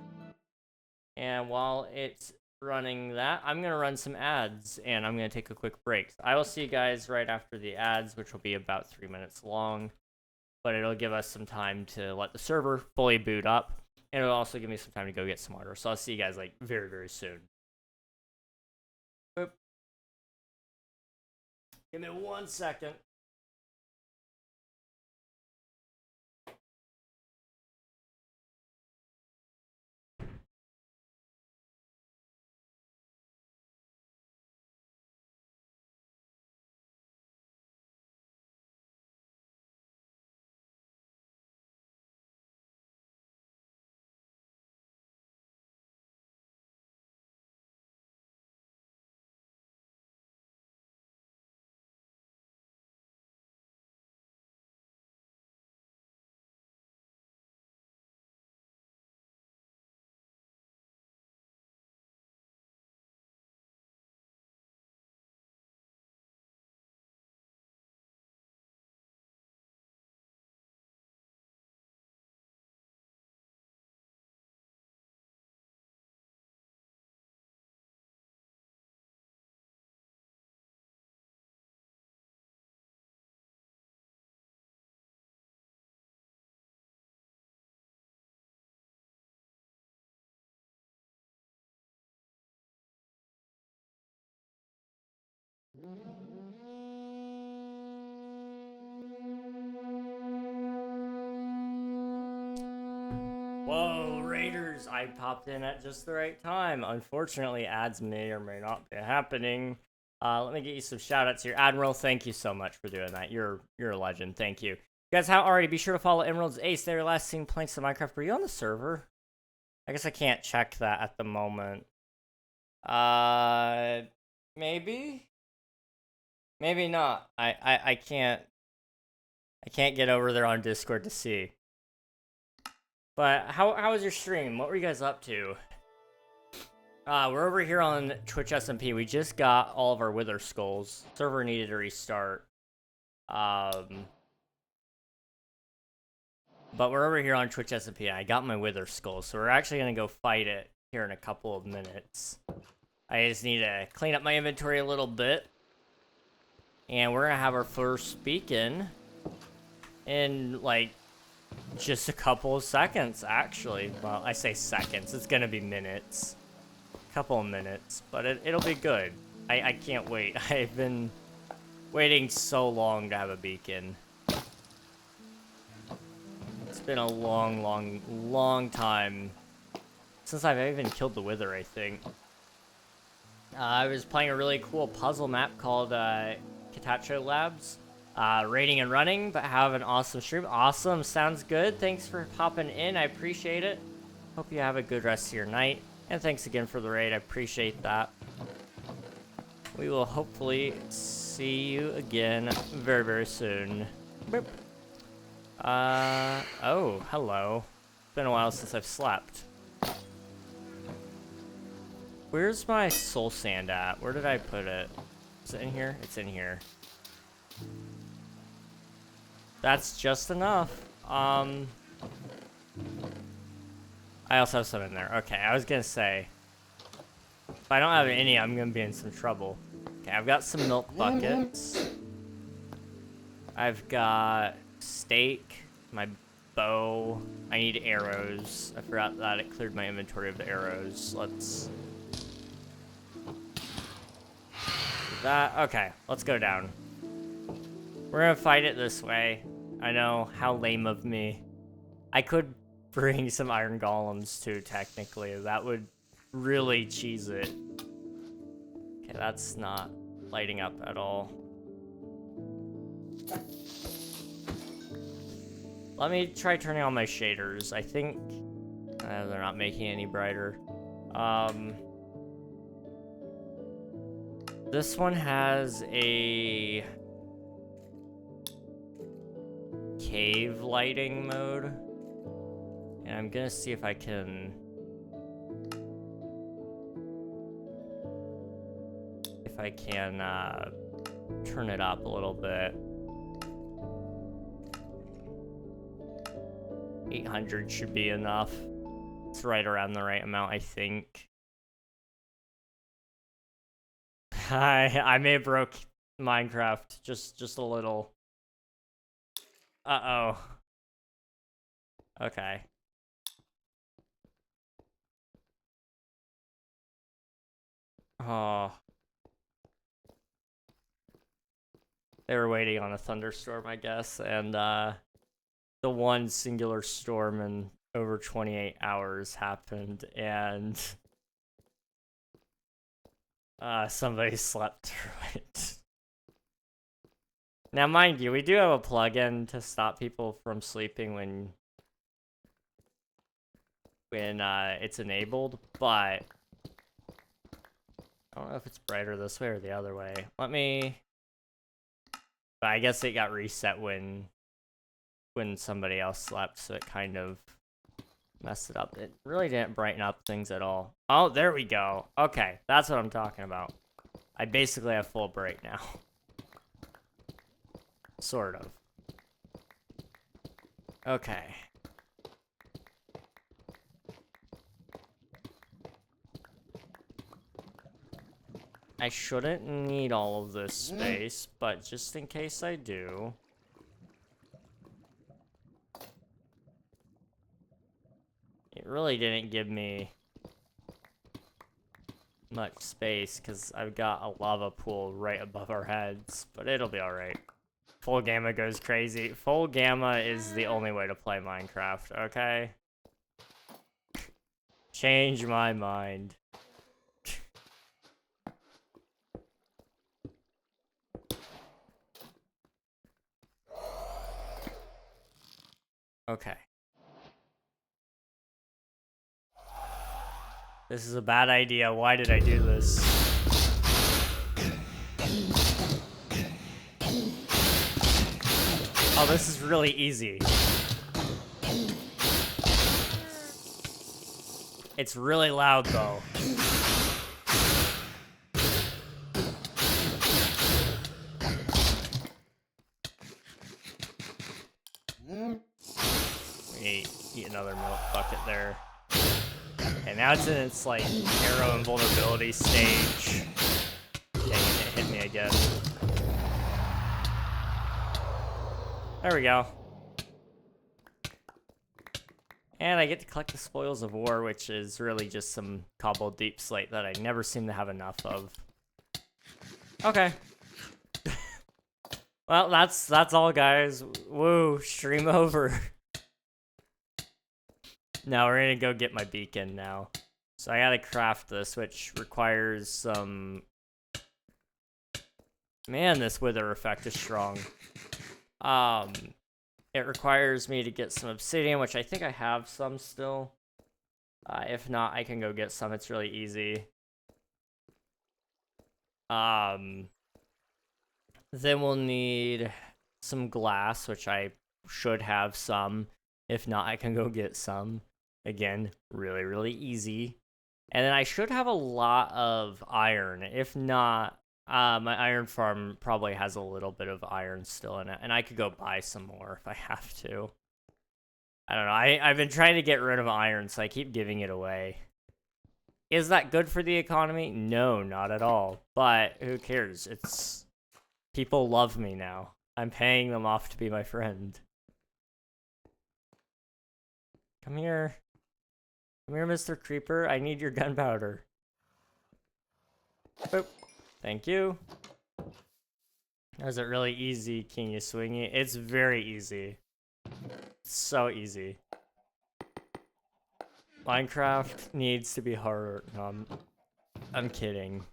And while it's running that, I'm gonna run some ads, and I'm gonna take a quick break. I will see you guys right after the ads, which will be about 3 minutes long. But it'll give us some time to let the server fully boot up. And it'll also give me some time to go get some water. So I'll see you guys like very, very soon. Boop. Give me 1 second. Whoa, Raiders! I popped in at just the right time. Unfortunately, ads may or may not be happening. Let me get you some shoutouts here. Admiral, thank you so much for doing that. You're a legend. Thank you. You guys, how already? Be sure to follow Emerald's Ace. They were last seen playing some Minecraft. Were you on the server? I guess I can't check that at the moment. Maybe? Maybe not. I can't get over there on Discord to see. But how was your stream? What were you guys up to? We're over here on Twitch SMP. We just got all of our Wither Skulls. Server needed to restart. But we're over here on Twitch SMP. I got my Wither Skulls, so we're actually gonna go fight it here in a couple of minutes. I just need to clean up my inventory a little bit. And we're gonna have our first beacon in, like, just a couple of seconds, actually. Well, I say seconds. It's gonna be minutes. A couple of minutes. But it'll be good. I can't wait. I've been waiting so long to have a beacon. It's been a long time since I've even killed the Wither, I think. I was playing a really cool puzzle map called Katacho Labs. Raiding and running, but have an awesome stream. Awesome, sounds good. Thanks for popping in, I appreciate it. Hope you have a good rest of your night. And thanks again for the raid, I appreciate that. We will hopefully see you again very, very soon. Boop. Oh, hello. It's been a while since I've slept. Where's my soul sand at? Where did I put it? Is it in here? It's in here. That's just enough. I also have some in there. Okay, I was gonna say, if I don't have any, I'm gonna be in some trouble. Okay, I've got some milk buckets. I've got steak, my bow. I need arrows. I forgot that it cleared my inventory of the arrows. Let's do that. Okay, let's go down. We're gonna fight it this way. I know, how lame of me. I could bring some iron golems too, technically. That would really cheese it. Okay, that's not lighting up at all. Let me try turning on my shaders. I think they're not making any brighter. This one has a cave lighting mode, and I'm gonna see if I can turn it up a little bit. 800 should be enough. It's right around the right amount, I think. I may have broke Minecraft just a little. Uh-oh. Okay. Oh. They were waiting on a thunderstorm, I guess, and the one singular storm in over 28 hours happened, and somebody slept through it. Now, mind you, we do have a plugin to stop people from sleeping when it's enabled, but I don't know if it's brighter this way or the other way. But I guess it got reset when somebody else slept, so it kind of messed it up. It really didn't brighten up things at all. Oh, there we go. Okay, that's what I'm talking about. I basically have full bright now. Sort of. Okay. I shouldn't need all of this space, but just in case I do. It really didn't give me much space because I've got a lava pool right above our heads, but it'll be alright. Full gamma goes crazy. Full gamma is the only way to play Minecraft, okay? Change my mind. Okay. This is a bad idea. Why did I do this? Oh, this is really easy. It's really loud, though. Eat another milk bucket there. And now it's in its, like, arrow invulnerability stage. Dang it, it hit me again. There we go. And I get to collect the spoils of war, which is really just some cobbled deep slate that I never seem to have enough of. Okay. Well, that's all, guys. Woo, stream over. Now we're gonna go get my beacon now. So I gotta craft this, which requires some... Man, this wither effect is strong. It requires me to get some obsidian, which I think I have some still. If not, I can go get some. It's really easy. Then we'll need some glass, which I should have some. If not, I can go get some. Again, really, really easy. And then I should have a lot of iron. If not, my iron farm probably has a little bit of iron still in it. And I could go buy some more if I have to. I don't know. I've been trying to get rid of iron, so I keep giving it away. Is that good for the economy? No, not at all. But who cares? It's... People love me now. I'm paying them off to be my friend. Come here. Come here, Mr. Creeper. I need your gunpowder. Boop. Thank you. Is it really easy? Can you swing it? It's very easy. It's so easy. Minecraft needs to be harder. No, I'm kidding.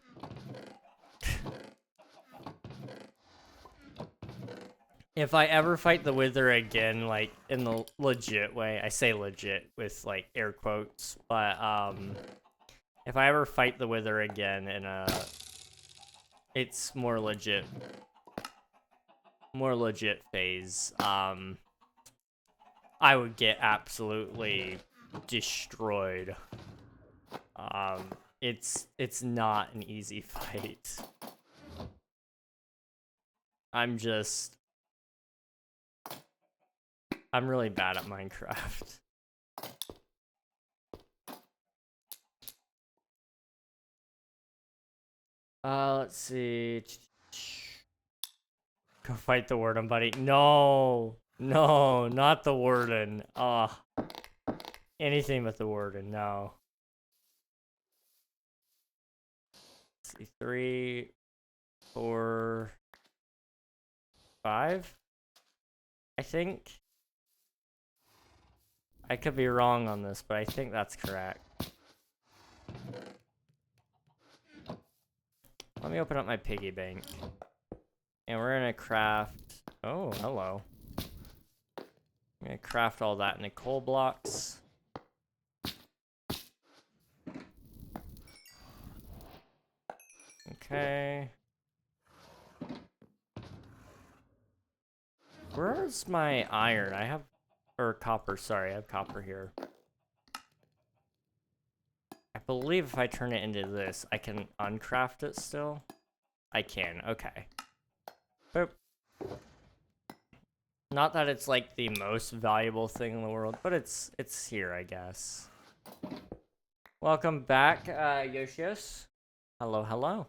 If I ever fight the Wither again, like, in the legit way, I say legit with, like, air quotes, but, if I ever fight the Wither again in a, it's more legit phase, I would get absolutely destroyed. It's not an easy fight. I'm really bad at Minecraft. Let's see. Go fight the warden, buddy. No, not the warden. Anything but the warden, no. Let's see, 3, 4, 5, I think. I could be wrong on this, but I think that's correct. Let me open up my piggy bank. And we're gonna craft... Oh, hello. I'm gonna craft all that into coal blocks. Okay. Where's my iron? I have... Or copper, sorry, I have copper here. I believe if I turn it into this, I can uncraft it still. I can, okay. Boop. Not that it's like the most valuable thing in the world, but it's here, I guess. Welcome back, Yoshios. Hello, hello.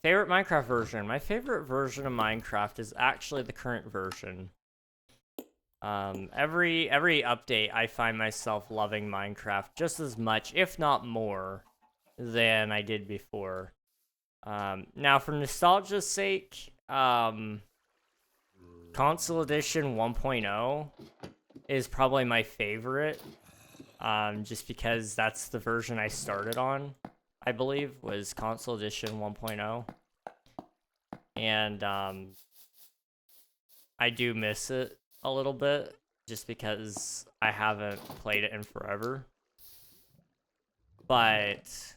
Favorite Minecraft version. My favorite version of Minecraft is actually the current version. Every update, I find myself loving Minecraft just as much, if not more, than I did before. Now, for nostalgia's sake, Console Edition 1.0 is probably my favorite. just because that's the version I started on, I believe, was console edition 1.0. And I do miss it a little bit, just because I haven't played it in forever. But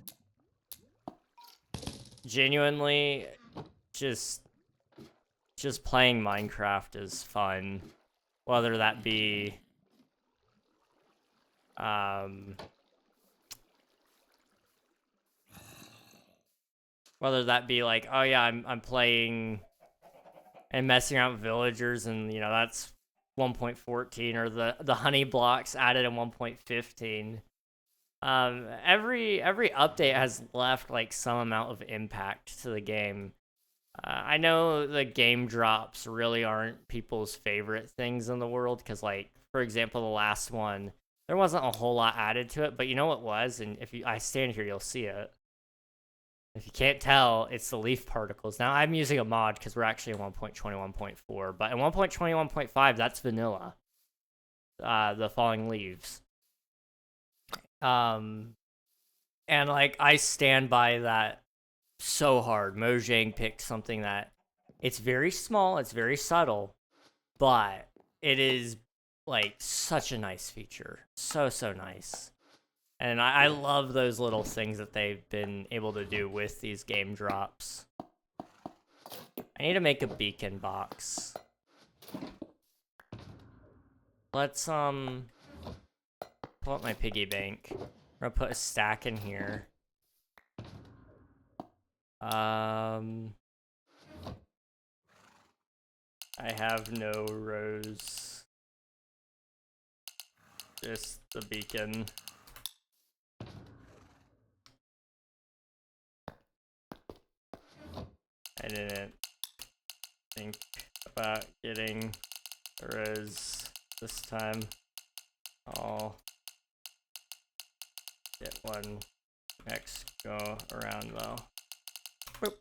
genuinely, just playing Minecraft is fun, whether that be like, oh yeah, I'm playing and messing around with villagers, and you know, that's 1.14, or the honey blocks added in 1.15. Every update has left like some amount of impact to the game. I know the game drops really aren't people's favorite things in the world, because, like, for example, the last one, there wasn't a whole lot added to it, but you know what was? And if I stand here, you'll see it. If you can't tell, it's the leaf particles. Now, I'm using a mod because we're actually in 1.21.4, but in 1.21.5, that's vanilla. The falling leaves. And, like, I stand by that so hard. Mojang picked something that, it's very small, it's very subtle, but it is like such a nice feature. So nice. And I love those little things that they've been able to do with these game drops. I need to make a beacon box. Let's pull up my piggy bank. I'm gonna put a stack in here. I have no rows. Just the beacon. I didn't think about getting rows this time. I'll get one next go around though. Boop.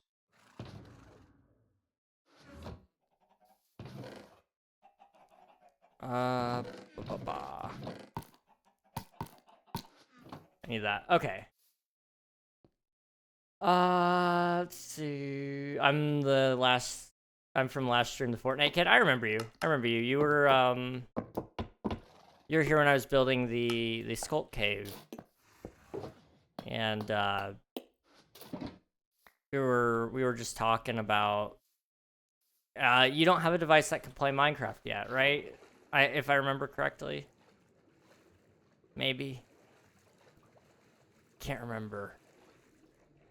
I need that. Okay. Let's see. I'm from last year in the Fortnite kid. I remember you. You were you were here when I was building the Sculpt Cave. And we were just talking about you don't have a device that can play Minecraft yet, right? If I remember correctly. Maybe. Can't remember.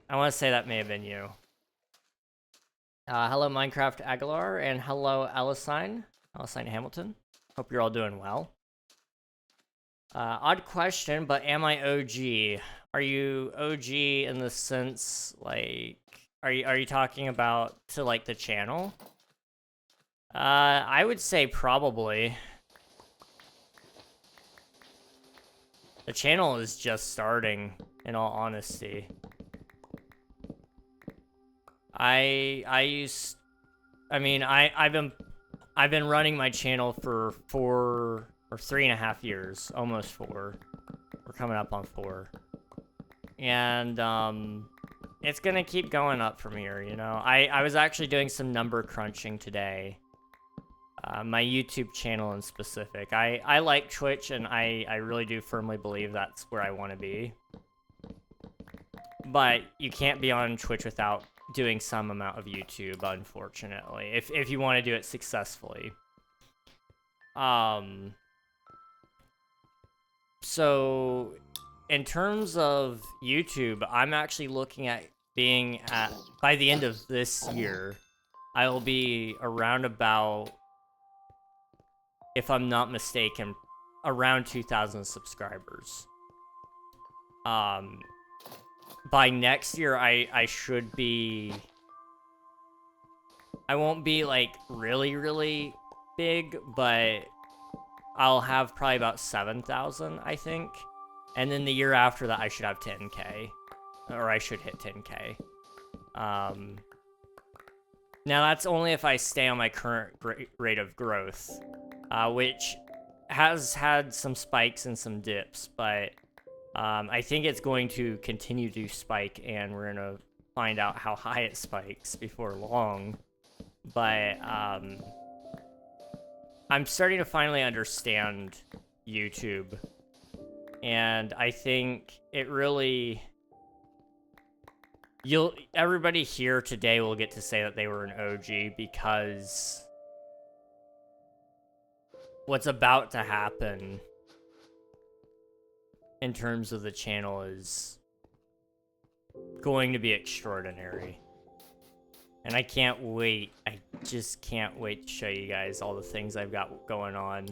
I want to say that may have been you. Hello, Minecraft Aguilar, and hello, Alicine Hamilton. Hope you're all doing well. Odd question, but am I OG? Are you OG in the sense, like, are you talking about to, like, the channel? I would say probably. The channel is just starting, in all honesty. I've been running my channel for 3.5 years, almost 4. We're coming up on 4. And it's gonna keep going up from here, you know. I was actually doing some number crunching today. My YouTube channel in specific. I like Twitch, and I really do firmly believe that's where I want to be. But you can't be on Twitch without doing some amount of YouTube, unfortunately, if you want to do it successfully. So in terms of YouTube, I'm actually looking at being at, by the end of this year, I will be around about, if I'm not mistaken, around 2,000 subscribers. By next year, I should be... I won't be, like, really big, but I'll have probably about 7,000, I think. And then the year after that, I should have 10K. Or I should hit 10K. Now, that's only if I stay on my current rate of growth. Which has had some spikes and some dips, but I think it's going to continue to spike, and we're gonna find out how high it spikes before long. But I'm starting to finally understand YouTube, and I think it really... everybody here today will get to say that they were an OG, because what's about to happen in terms of the channel is going to be extraordinary. And I can't wait. I just can't wait to show you guys all the things I've got going on.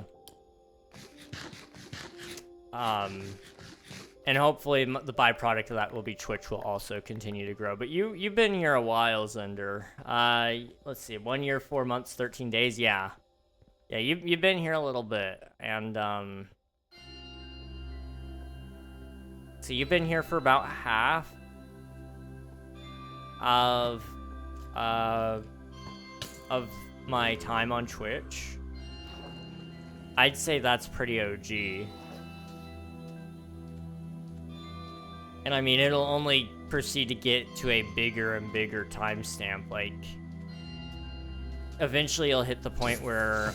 And hopefully the byproduct of that will be Twitch will also continue to grow. But you've been here a while, Zender. Let's see, 1 year, 4 months, 13 days. Yeah, yeah, you've been here a little bit, and so you've been here for about half of my time on Twitch. I'd say that's pretty OG. And I mean, it'll only proceed to get to a bigger and bigger timestamp. Like, eventually you'll hit the point where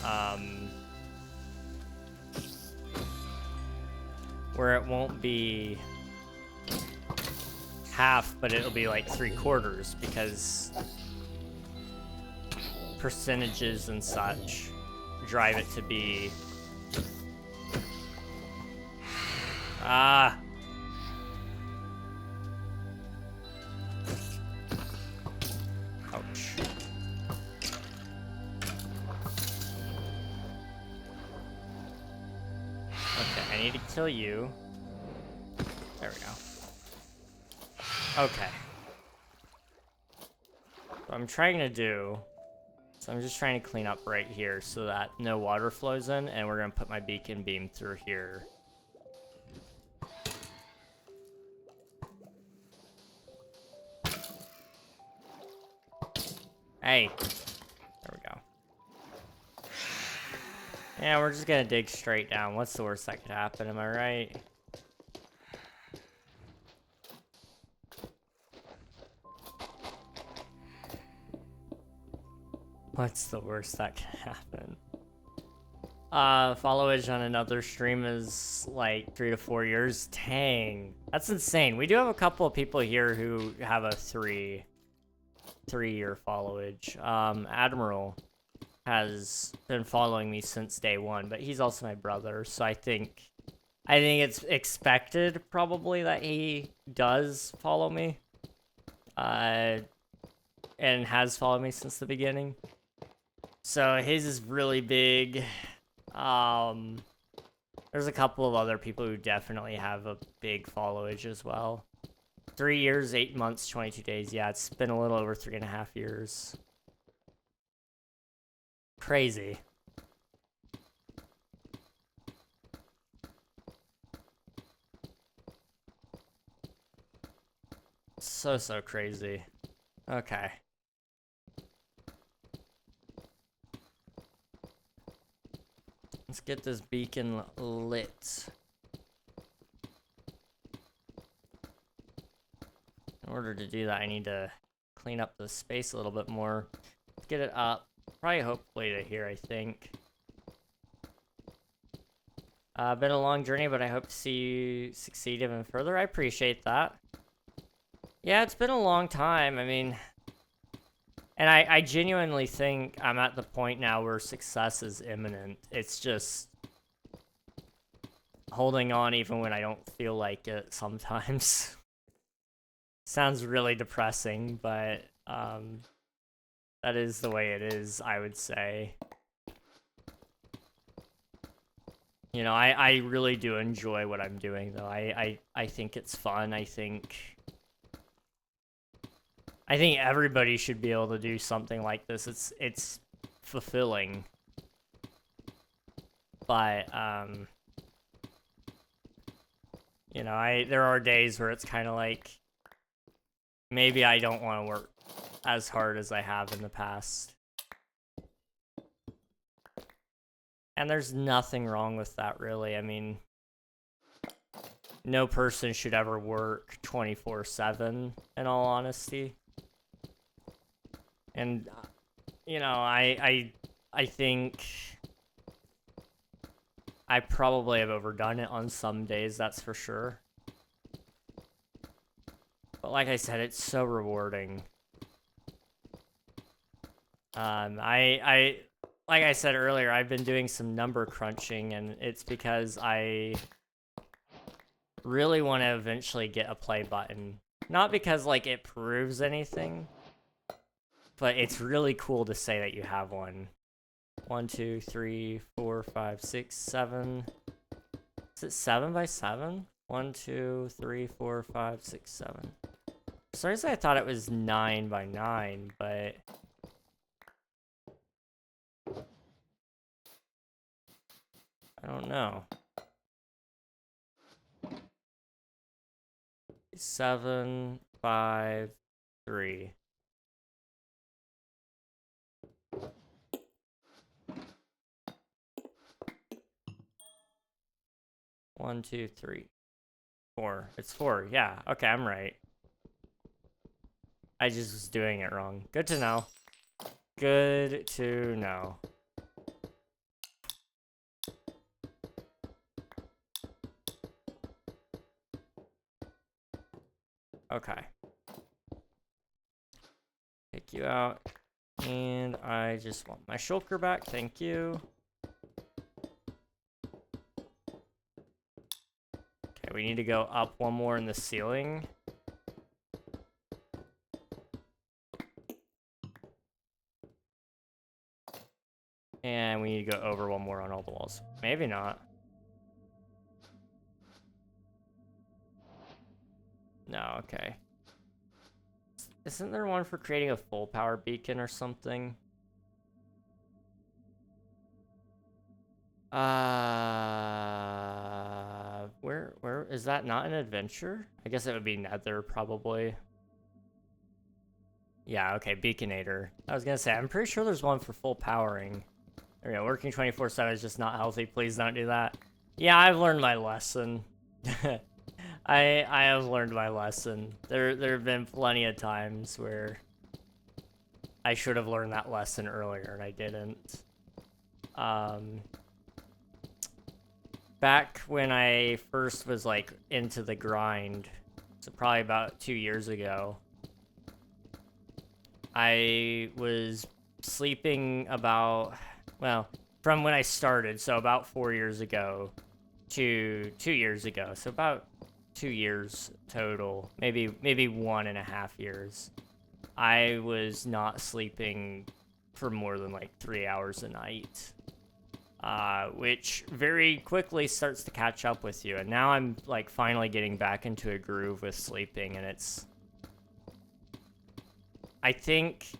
it won't be half, but it'll be like 3/4, because percentages and such drive it to be... Ouch. Okay, I need to kill you. There we go. Okay. What I'm trying to do... So I'm just trying to clean up right here so that no water flows in, and we're gonna put my beacon beam through here. Hey, there we go. Yeah, we're just gonna dig straight down. What's the worst that could happen, am I right? What's the worst that can happen? Followage on another stream is like 3 to 4 years. Dang, that's insane. We do have a couple of people here who have a three-year followage. Admiral has been following me since day one, but he's also my brother, so I think it's expected probably that he does follow me. And has followed me since the beginning. So his is really big. There's a couple of other people who definitely have a big followage as well. 3 years, 8 months, 22 days. Yeah, it's been a little over 3.5 years. Crazy. So crazy. Okay. Let's get this beacon lit. In order to do that, I need to clean up the space a little bit more. Get it up. Probably hopefully to here, I think. Been a long journey, but I hope to see you succeed even further. I appreciate that. Yeah, it's been a long time. I mean... And I genuinely think I'm at the point now where success is imminent. It's just holding on even when I don't feel like it sometimes. Sounds really depressing, but that is the way it is, I would say. You know, I really do enjoy what I'm doing, though. I think it's fun. I think everybody should be able to do something like this. It's fulfilling. But, you know, there are days where it's kind of like, maybe I don't want to work as hard as I have in the past. And there's nothing wrong with that, really. I mean, no person should ever work 24/7, in all honesty. And, you know, I think I probably have overdone it on some days, that's for sure. But like I said, it's so rewarding. Like I said earlier, I've been doing some number crunching, and it's because I really want to eventually get a play button. Not because, like, it proves anything, but it's really cool to say that you have one. 1, 2, 3, 4, 5, 6, 7. Is it 7 by 7? 1, 2, 3, 4, 5, 6, 7. For some reason I thought it was 9 by 9, but I don't know. 7, 5, 3. One, 2, 3, 4. It's 4. Yeah. Okay, I'm right. I just was doing it wrong. Good to know. Good to know. Okay. Take you out. And I just want my shulker back. Thank you. Okay, we need to go up one more in the ceiling. And we need to go over one more on all the walls. Maybe not. No, okay. Isn't there one for creating a full power beacon or something? Where is that not an adventure? I guess it would be Nether, probably. Yeah, okay, Beaconator. I was gonna say, I'm pretty sure there's one for full powering. There we go, working 24/7 is just not healthy. Please don't do that. Yeah, I've learned my lesson. I have learned my lesson. There have been plenty of times where I should have learned that lesson earlier and I didn't. Back when I first was like into the grind, so probably about 2 years ago, I was sleeping about, well, from when I started, so about 4 years ago to 2 years ago, so about 2 years total, maybe 1.5 years. I was not sleeping for more than like 3 hours a night, which very quickly starts to catch up with you. And now I'm like finally getting back into a groove with sleeping, and it's, I think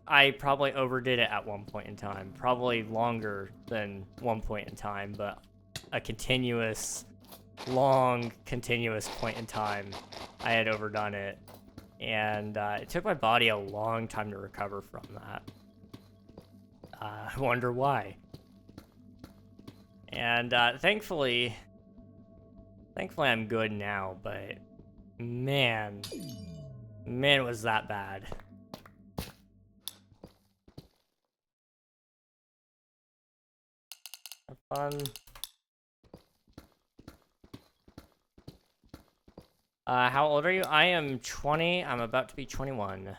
I probably overdid it at one point in time, probably longer than one point in time, but a continuous, long, continuous point in time, I had overdone it. And it took my body a long time to recover from that. I wonder why. And thankfully I'm good now, but man, was that bad. Have fun. How old are you? I am 20. I'm about to be 21.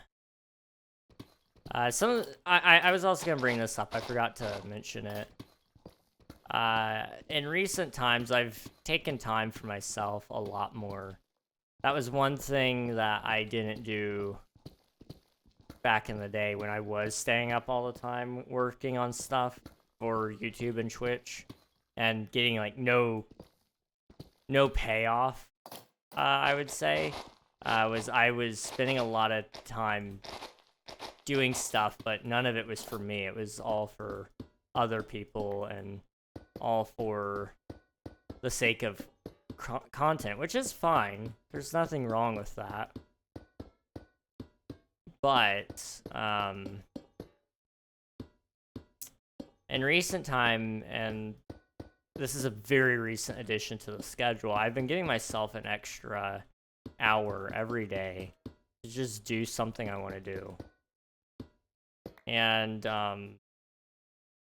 I was also gonna bring this up. I forgot to mention it. In recent times, I've taken time for myself a lot more. That was one thing that I didn't do back in the day when I was staying up all the time working on stuff for YouTube and Twitch and getting like no payoff. I would say I was spending a lot of time doing stuff, but none of it was for me. It was all for other people and all for the sake of content, which is fine. There's nothing wrong with that. But in recent time, and this is a very recent addition to the schedule, I've been giving myself an extra hour every day to just do something I want to do. And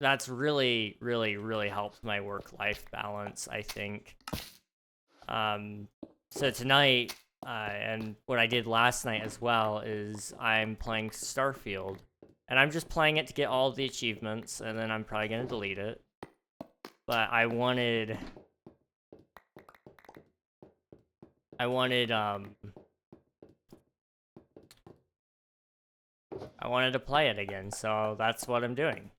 that's really, really, really helped my work-life balance, I think. So tonight, and what I did last night as well, is I'm playing Starfield. And I'm just playing it to get all the achievements, and then I'm probably going to delete it. But I wanted to play it again, so that's what I'm doing.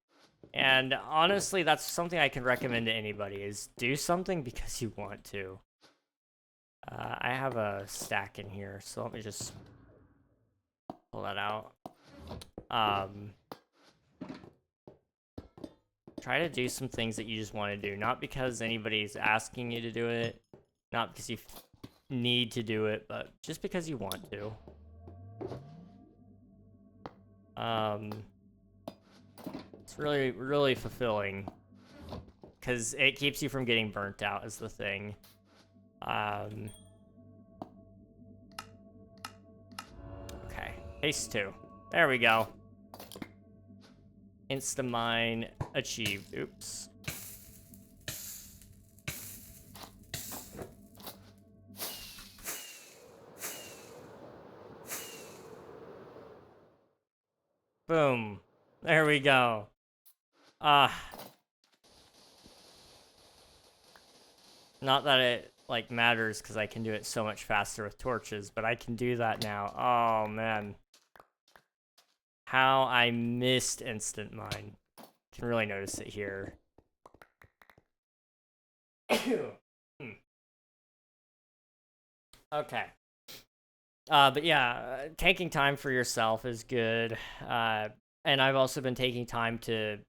And honestly, that's something I can recommend to anybody, is do something because you want to. I have a stack in here, so let me just pull that out. Try to do some things that you just want to do, not because anybody's asking you to do it, not because you need to do it, but just because you want to. It's really, really fulfilling, because it keeps you from getting burnt out, is the thing. Okay, haste 2. There we go. Insta-mine achieved. Oops. Boom. There we go. Not that it, like, matters, because I can do it so much faster with torches, but I can do that now. Oh, man. How I missed instant mine. Can really notice it here. Okay. But yeah, taking time for yourself is good. And I've also been taking time to...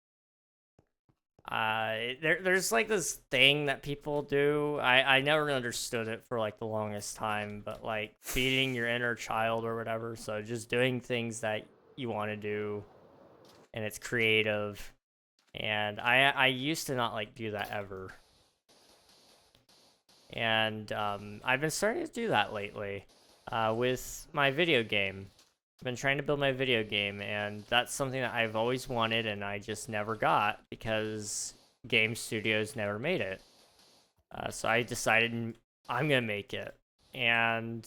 there's like this thing that people do. I never understood it for like the longest time, but like feeding your inner child or whatever. So just doing things that you want to do, and it's creative. And I used to not like do that ever. And I've been starting to do that lately with my video game. I've been trying to build my video game, and that's something that I've always wanted, and I just never got because game studios never made it. So I decided I'm gonna make it. And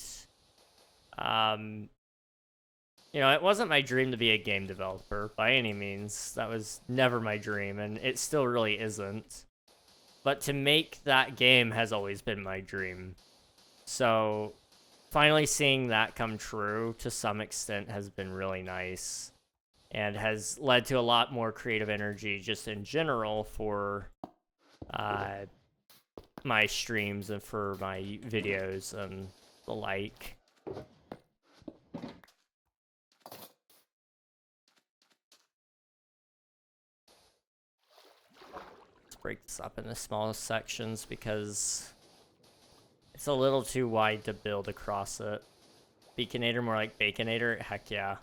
you know, it wasn't my dream to be a game developer by any means. That was never my dream, and it still really isn't. But to make that game has always been my dream. So finally seeing that come true to some extent has been really nice, and has led to a lot more creative energy just in general for my streams and for my videos and the like. Let's break this up into small sections because it's a little too wide to build across it. Beaconator, more like Baconator? Heck yeah.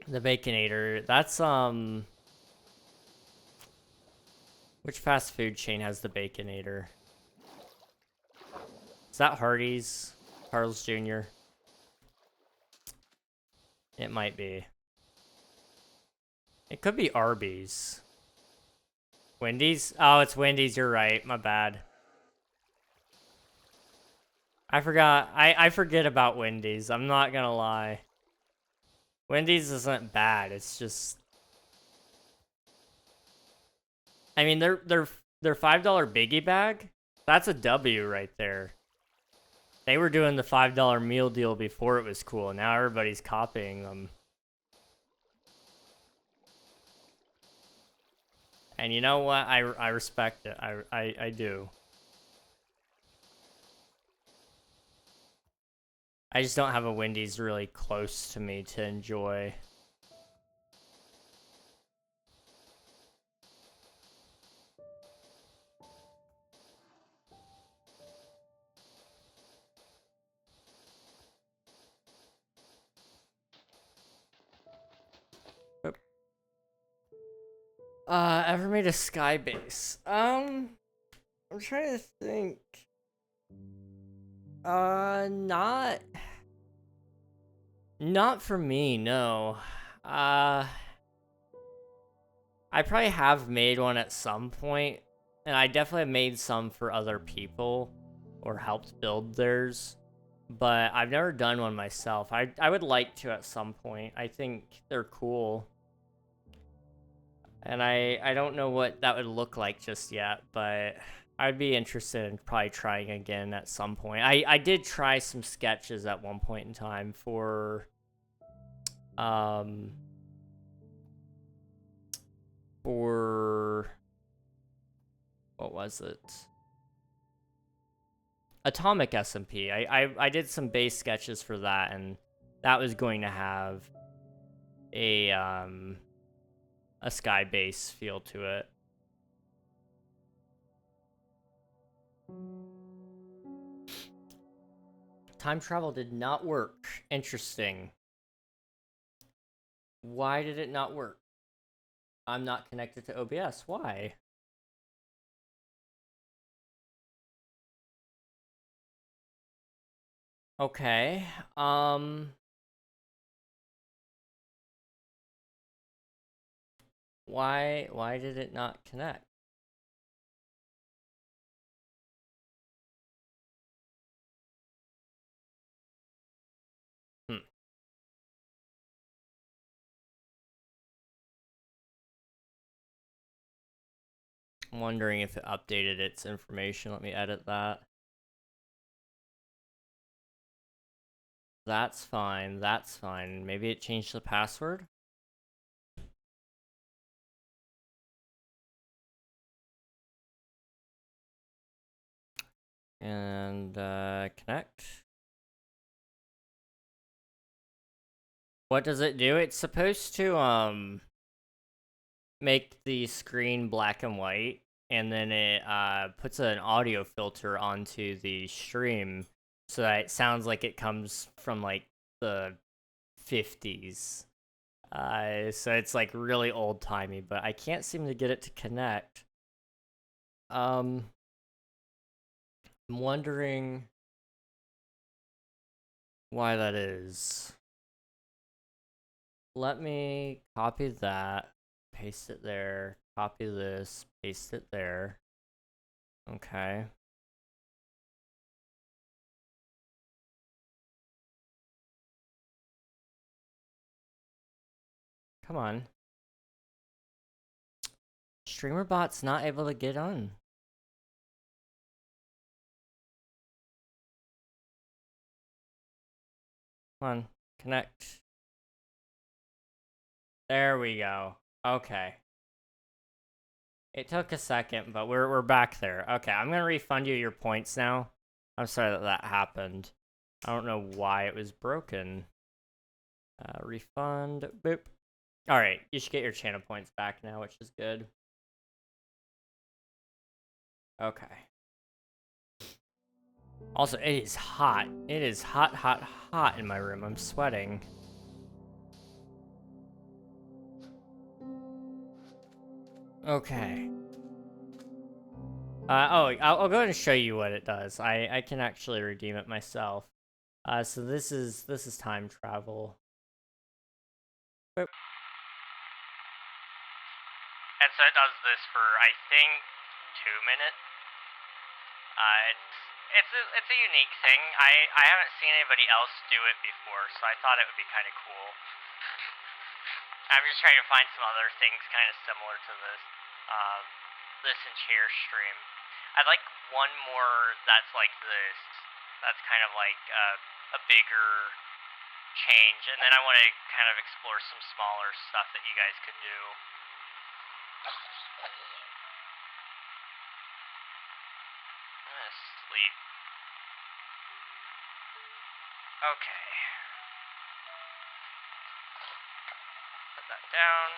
The Baconator, that's, which fast food chain has the Baconator? Is that Hardee's? Carl's Jr.? It might be. It could be Arby's. Wendy's? Oh, it's Wendy's, you're right. My bad. I forgot. I forget about Wendy's. I'm not gonna lie. Wendy's isn't bad. It's just... I mean, their $5 biggie bag, that's a W right there. They were doing the $5 meal deal before it was cool. Now everybody's copying them. And you know what? I respect it. I do. I just don't have a Wendy's really close to me to enjoy. Ever made a sky base? I'm trying to think. Not for me, no. I probably have made one at some point, and I definitely have made some for other people, or helped build theirs, but I've never done one myself. I would like to at some point. I think they're cool. And I don't know what that would look like just yet, but I'd be interested in probably trying again at some point. I did try some sketches at one point in time for what was it? Atomic SMP. I did some base sketches for that, and that was going to have a sky base feel to it. Time travel did not work. Interesting. Why did it not work? I'm not connected to OBS. Why? Okay. Why did it not connect? I'm wondering if it updated its information. Let me edit that. That's fine. That's fine. Maybe it changed the password? And connect. What does it do? It's supposed to make the screen black and white, and then it puts an audio filter onto the stream so that it sounds like it comes from like the 50s. So it's like really old timey, but I can't seem to get it to connect. I'm wondering why that is. Let me copy that, paste it there, copy this, paste it there. Okay. Come on. StreamerBot's not able to get on. Come on, connect. There we go. Okay. It took a second, but we're back there. Okay, I'm gonna refund you your points now. I'm sorry that happened. I don't know why it was broken. Refund. Boop. Alright, you should get your channel points back now, which is good. Okay. Also, it is hot. It is hot, hot, hot in my room. I'm sweating. Okay. I'll go ahead and show you what it does. I can actually redeem it myself. So this is time travel. Boop. And so it does this for, I think, 2 minutes. It's a unique thing. I haven't seen anybody else do it before, so I thought it would be kind of cool. I'm just trying to find some other things kind of similar to this. This and chair stream. I'd like one more that's like this. That's kind of like a bigger change, and then I want to kind of explore some smaller stuff that you guys could do. I'm gonna sleep. Okay. Put that down.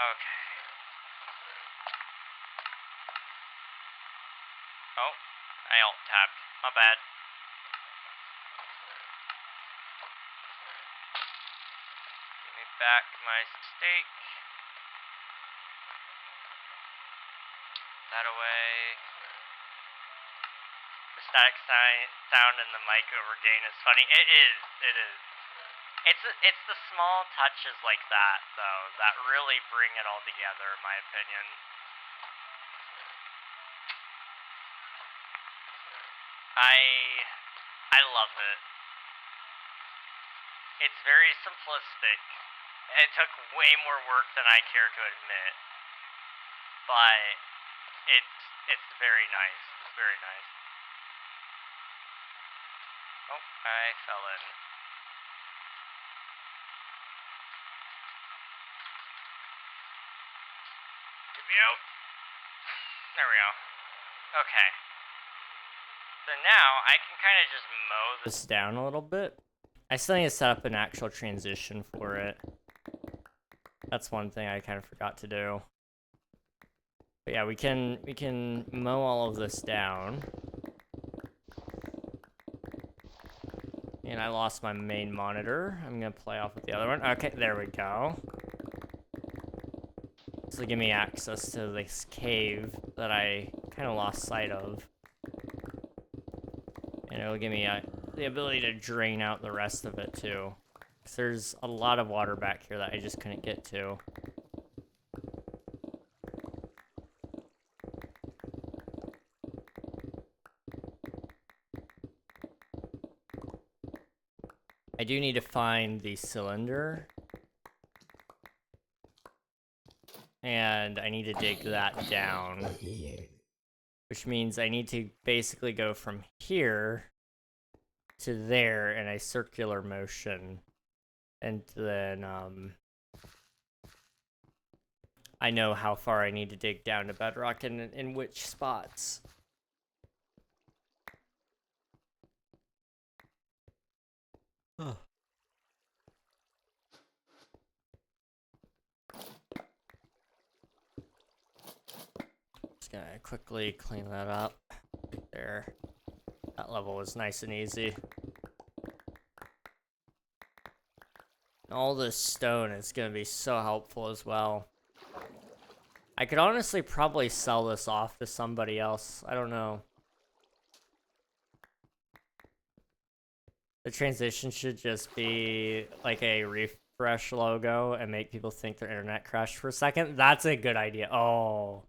Okay. Oh, I alt-tabbed. My bad. me back my steak. That away. The static sound in the mic over gain is funny. It is. It's the small touches like that, though, that really bring it all together, in my opinion. I love it. It's very simplistic. It took way more work than I care to admit, but it's very nice. It's very nice. Oh, I fell in. Get me out. There we go. Okay. So now I can kind of just mow this down a little bit. I still need to set up an actual transition for it. That's one thing I kind of forgot to do. But yeah, we can mow all of this down. And I lost my main monitor. I'm gonna play off with the other one. Okay, there we go. This will give me access to this cave that I kind of lost sight of. And it'll give me the ability to drain out the rest of it too. 'Cause there's a lot of water back here that I just couldn't get to. I do need to find the cylinder. And I need to dig that down. Which means I need to basically go from here to there in a circular motion. And then, I know how far I need to dig down to bedrock and in which spots. Oh. Just gonna quickly clean that up. There. That level was nice and easy. All this stone is gonna be so helpful as well. I could honestly probably sell this off to somebody else. I don't know. The transition should just be like a refresh logo and make people think their internet crashed for a second. That's a good idea. Oh.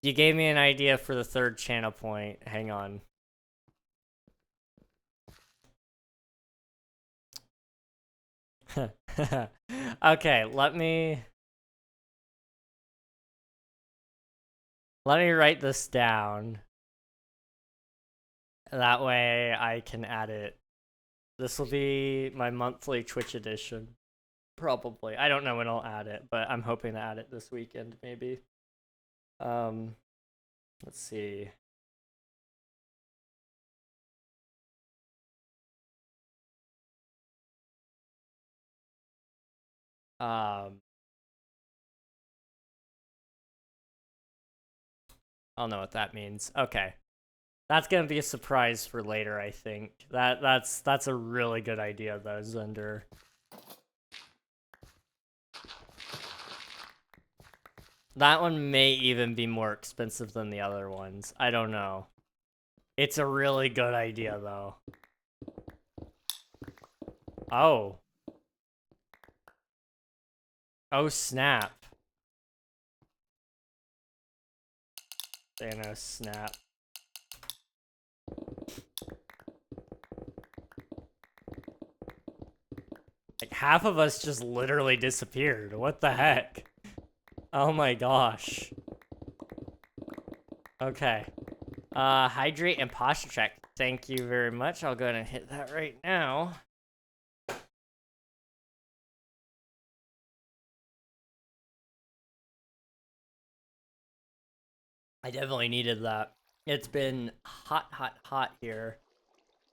You gave me an idea for the third channel point. Hang on. Okay, let me write this down. That way I can add it. This will be my monthly Twitch edition. Probably. I don't know when I'll add it, but I'm hoping to add it this weekend, maybe. Let's see. I don't know what that means. Okay. That's gonna be a surprise for later, I think. That's a really good idea, though, Zunder. That one may even be more expensive than the other ones. I don't know. It's a really good idea, though. Oh. Oh, snap. Thanos snap. Like, half of us just literally disappeared. What the heck? Oh my gosh. Okay. Hydrate and posture check. Thank you very much. I'll go ahead and hit that right now. I definitely needed that. It's been hot here.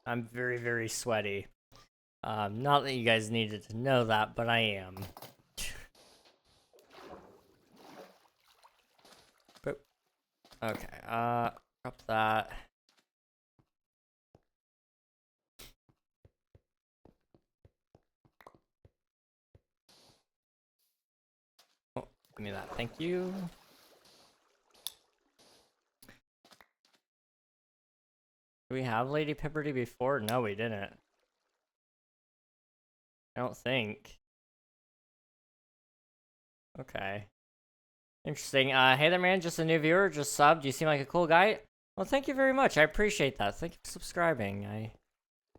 I'm very, very sweaty. Not that you guys needed to know that, but I am. Boop. Okay, drop that. Give me that, thank you. Did we have Lady Pipperty before? No, we didn't. I don't think. Okay. Interesting. Hey there, man. Just a new viewer. Just subbed. You seem like a cool guy. Well, thank you very much. I appreciate that. Thank you for subscribing.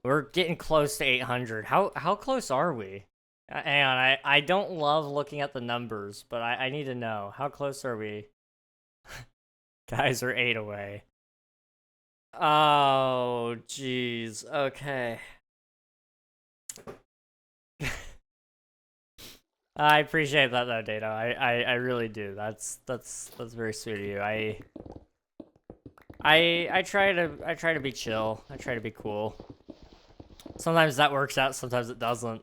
We're getting close to 800. How close are we? Hang on. I don't love looking at the numbers, but I need to know. How close are we? Guys are 8 away. Oh, jeez. Okay. I appreciate that though, Data. I really do. That's very sweet of you. I try to be chill. I try to be cool. Sometimes that works out, sometimes it doesn't.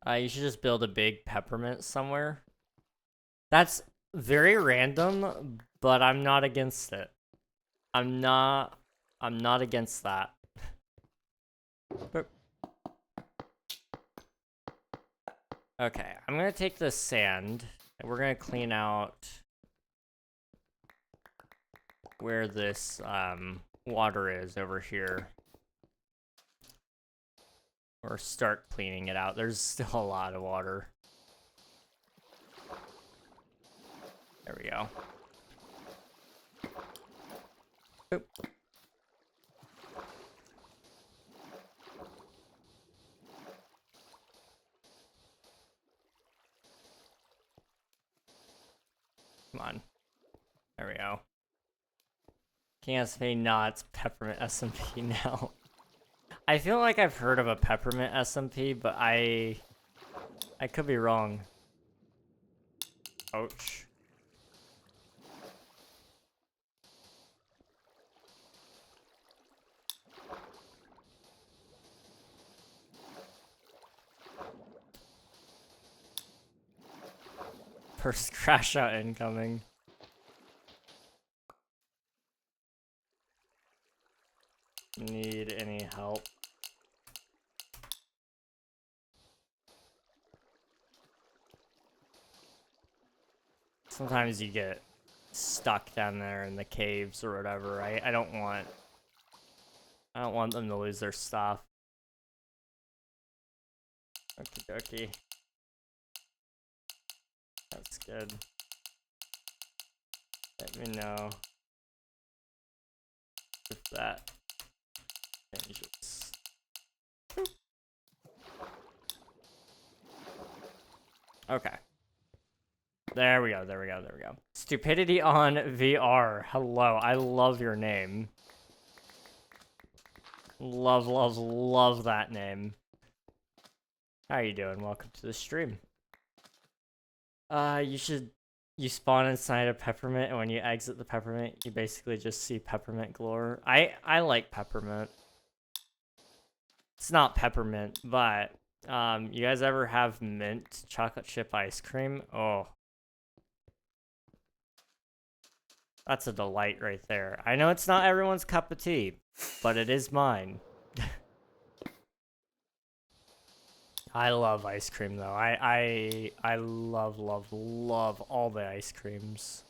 You should just build a big peppermint somewhere. That's very random, but I'm not against it. I'm not against that. Okay, I'm gonna take this sand, and we're gonna clean out where this water is over here. Or start cleaning it out. There's still a lot of water. There we go. Oop. Come on. There we go. Can't say not. It's Peppermint SMP now. I feel like I've heard of a Peppermint SMP, but I could be wrong. Ouch. First crash out incoming. Need any help? Sometimes you get stuck down there in the caves or whatever. I don't want them to lose their stuff. Okie dokie. That's good. Let me know if that changes. Okay. There we go, there we go, there we go. Stupidity on VR. Hello, I love your name. Love, love, love that name. How are you doing? Welcome to the stream. You spawn inside a peppermint, and when you exit the peppermint, you basically just see peppermint galore. I like peppermint. It's not peppermint, but you guys ever have mint chocolate chip ice cream? Oh. That's a delight right there. I know it's not everyone's cup of tea, but it is mine. I love ice cream though. I love, love, love all the ice creams.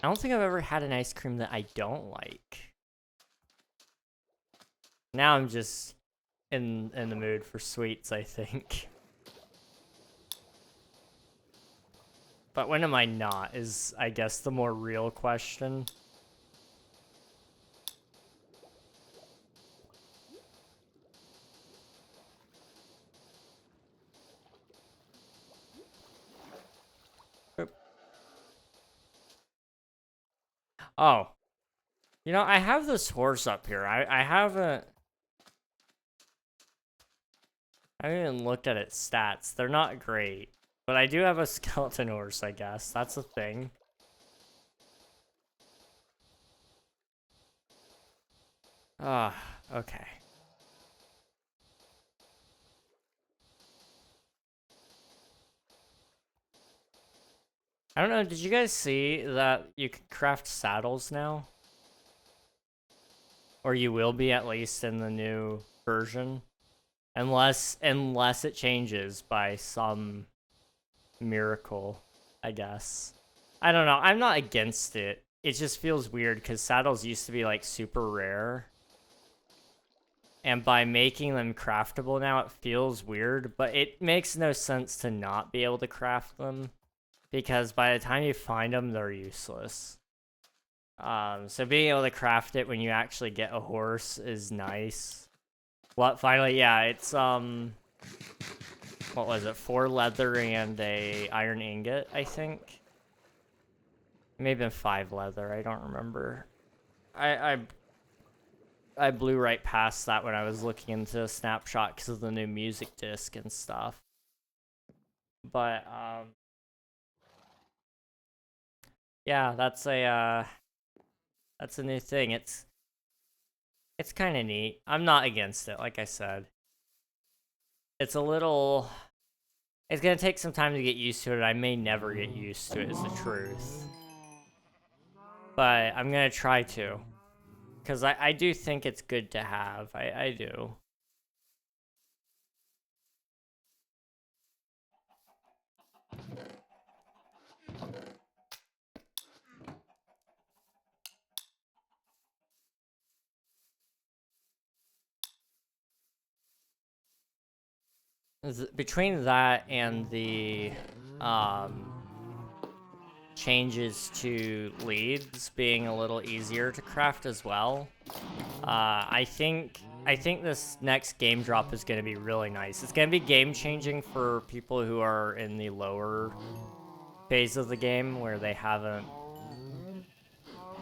I don't think I've ever had an ice cream that I don't like. Now I'm just in the mood for sweets, I think. But when am I not is, I guess, the more real question. Oop. Oh. You know, I have this horse up here. I haven't even looked at its stats. They're not great. But I do have a skeleton horse, I guess. That's a thing. Ah, okay. I don't know, did you guys see that you can craft saddles now? Or you will be, at least in the new version. Unless it changes by some miracle, I guess. I don't know. I'm not against it. It just feels weird because saddles used to be like super rare. And by making them craftable now, it feels weird. But it makes no sense to not be able to craft them. Because by the time you find them, they're useless. So being able to craft it when you actually get a horse is nice. What, finally, yeah, it's, what was it, 4 leather and a iron ingot, I think? It may have been 5 leather, I don't remember. I blew right past that when I was looking into a snapshot because of the new music disc and stuff. But, yeah, that's a new thing. It's kind of neat. I'm not against it, like I said. It's a little... It's gonna take some time to get used to it. I may never get used to it, is the truth. But I'm gonna try to. Because I do think it's good to have. I do. Between that and the changes to leads being a little easier to craft as well, I think this next game drop is going to be really nice. It's going to be game changing for people who are in the lower phase of the game where they haven't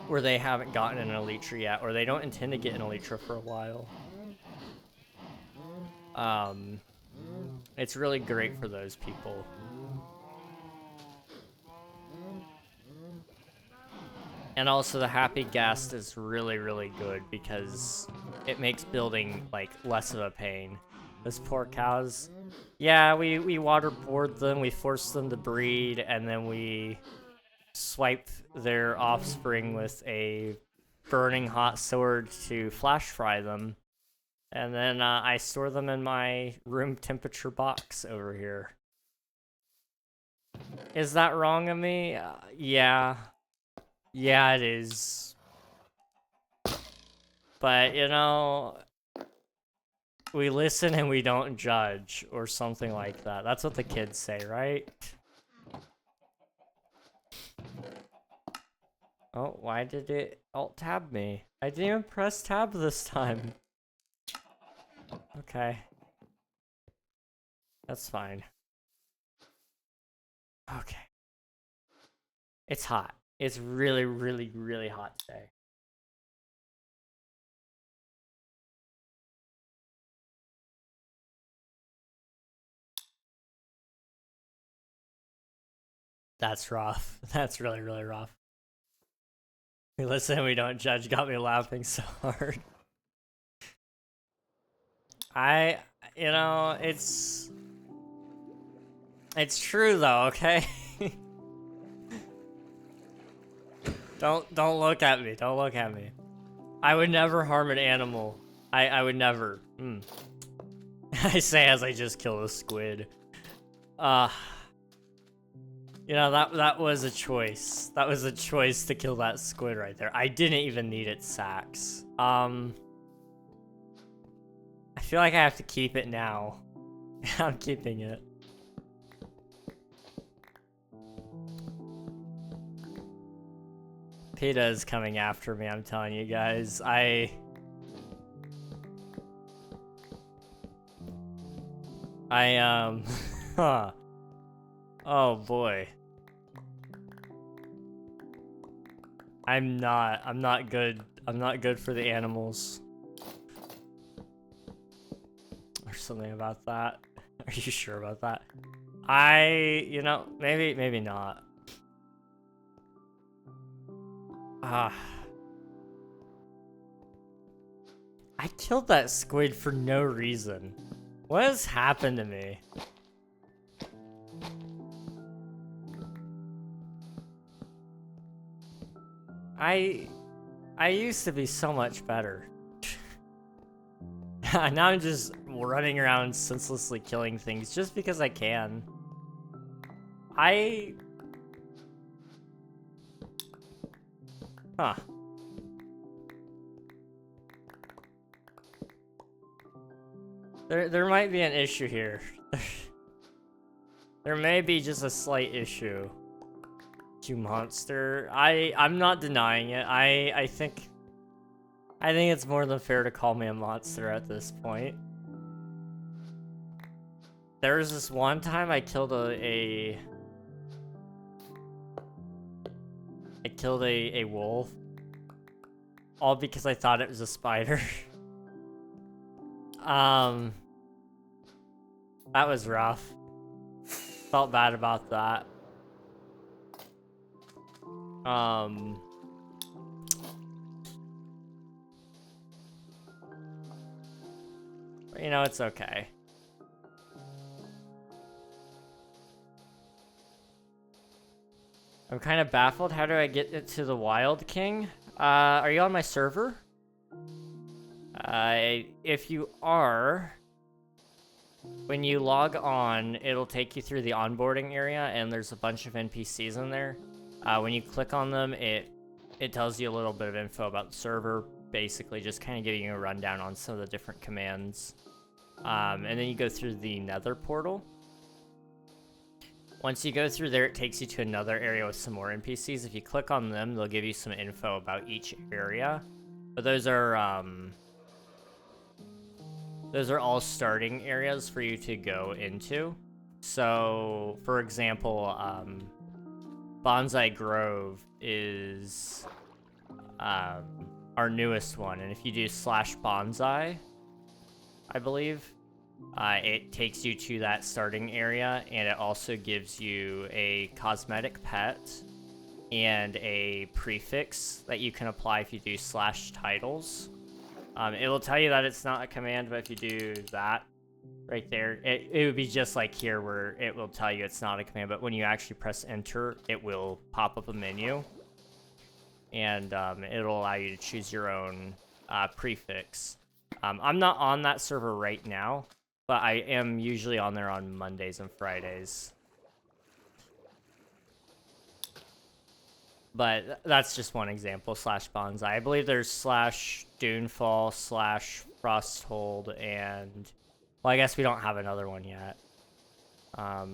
gotten an elytra yet, or they don't intend to get an elytra for a while. It's really great for those people. And also the happy guest is really, really good because it makes building, like, less of a pain. Those poor cows. Yeah, we waterboard them, we force them to breed, and then we swipe their offspring with a burning hot sword to flash fry them. And then I store them in my room temperature box over here. Is that wrong of me? Yeah. Yeah, it is. But, you know, we listen and we don't judge, or something like that. That's what the kids say, right? Oh, why did it alt-tab me? I didn't even press tab this time. Okay. That's fine. Okay. It's hot. It's really, really, really hot today. That's rough. That's really, really rough. We listen, we don't judge. Got me laughing so hard. You know, it's true though, okay? Don't look at me. Don't look at me. I would never harm an animal. I would never. I say as I just kill a squid. You know, that was a choice. That was a choice to kill that squid right there. I didn't even need its sacks. I feel like I have to keep it now. I'm keeping it. PETA is coming after me, I'm telling you guys. Huh. Oh boy. I'm not good. I'm not good for the animals. Or something about that. Are you sure about that? You know, maybe not. I killed that squid for no reason. What has happened to me? I used to be so much better. Now I'm just running around senselessly killing things just because I can. Huh. There might be an issue here. There may be just a slight issue. You monster. I'm not denying it. I think it's more than fair to call me a monster at this point. There was this one time I killed a wolf. All because I thought it was a spider. That was rough. Felt bad about that. You know, it's okay. I'm kind of baffled. How do I get it to the Wild King? Are you on my server? If you are, when you log on, it'll take you through the onboarding area, and there's a bunch of NPCs in there. When you click on them, it tells you a little bit of info about the server, basically just kind of giving you a rundown on some of the different commands. And then you go through the Nether portal. Once you go through there, it takes you to another area with some more NPCs. If you click on them, they'll give you some info about each area. But those are all starting areas for you to go into. So, for example, Bonsai Grove is our newest one. And if you do /bonsai, I believe, it takes you to that starting area, and it also gives you a cosmetic pet and a prefix that you can apply if you do /titles. It will tell you that it's not a command, but if you do that right there, it would be just like here where it will tell you it's not a command, but when you actually press enter, it will pop up a menu, and it'll allow you to choose your own prefix. I'm not on that server right now, but I am usually on there on Mondays and Fridays. But that's just one example, /bonsai. I believe there's /dunefall, /frosthold, and... Well, I guess we don't have another one yet. I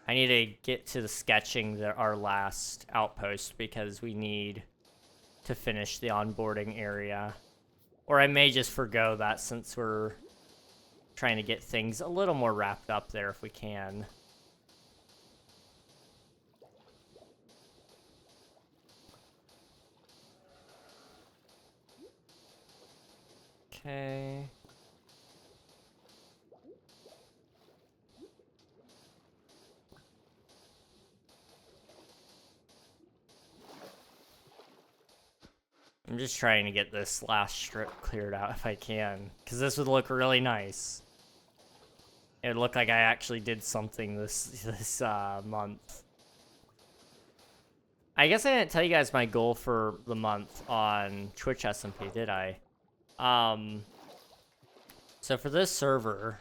need to get to the sketching our last outpost, because we need to finish the onboarding area. Or I may just forgo that since we're trying to get things a little more wrapped up there if we can. Okay. I'm just trying to get this last strip cleared out if I can, because this would look really nice. It would look like I actually did something this month. I guess I didn't tell you guys my goal for the month on Twitch SMP, did I? So for this server,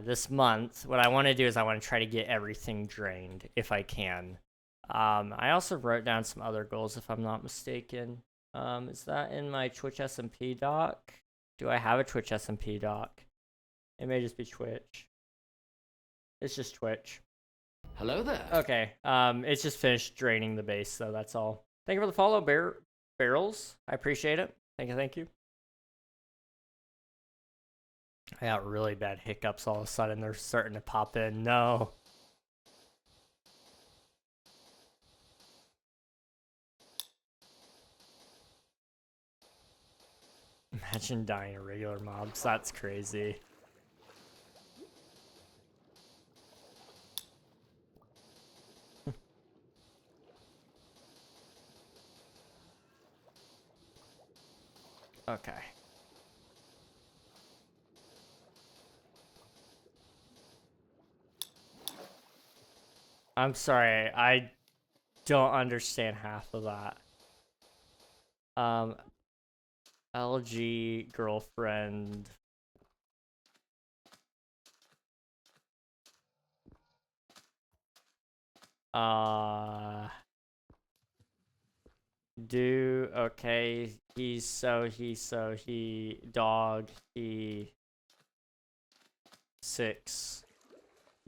this month, what I want to do is I want to try to get everything drained if I can. I also wrote down some other goals, if I'm not mistaken. Is that in my Twitch SMP doc? Do I have a Twitch SMP doc? It may just be Twitch. It's just Twitch. Hello there. Okay, it's just finished draining the base, so that's all. Thank you for the follow, Barrels. I appreciate it. Thank you. I got really bad hiccups all of a sudden. They're starting to pop in. No. Imagine dying to regular mobs. That's crazy. Okay. I'm sorry, I don't understand half of that. LG girlfriend. Okay, he dog, he 6.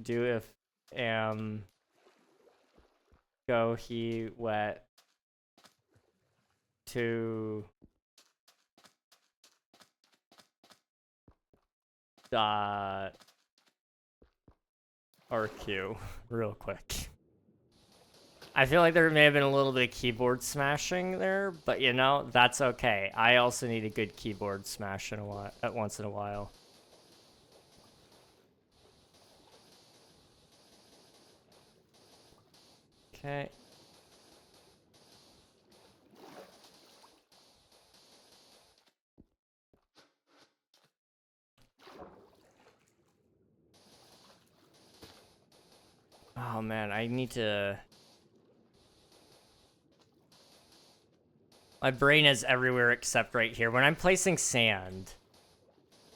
Do if am go he wet to dot RQ real quick. I feel like there may have been a little bit of keyboard smashing there, but you know, that's okay. I also need a good keyboard smash once in a while. Okay. Oh man, I need to... My brain is everywhere except right here. When I'm placing sand,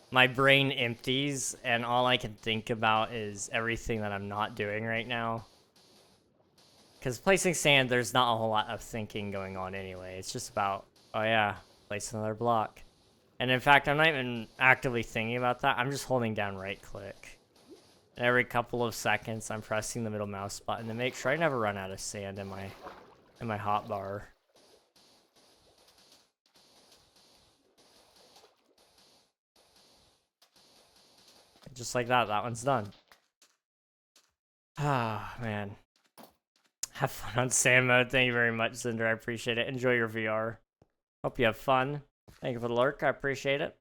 my brain empties and all I can think about is everything that I'm not doing right now. Because placing sand, there's not a whole lot of thinking going on anyway. It's just about, oh yeah, place another block. And in fact, I'm not even actively thinking about that. I'm just holding down right click. And every couple of seconds, I'm pressing the middle mouse button to make sure I never run out of sand in my hotbar. Just like that, that one's done. Ah, man. Have fun on sand mode. Thank you very much, Cinder. I appreciate it. Enjoy your VR. Hope you have fun. Thank you for the lurk. I appreciate it.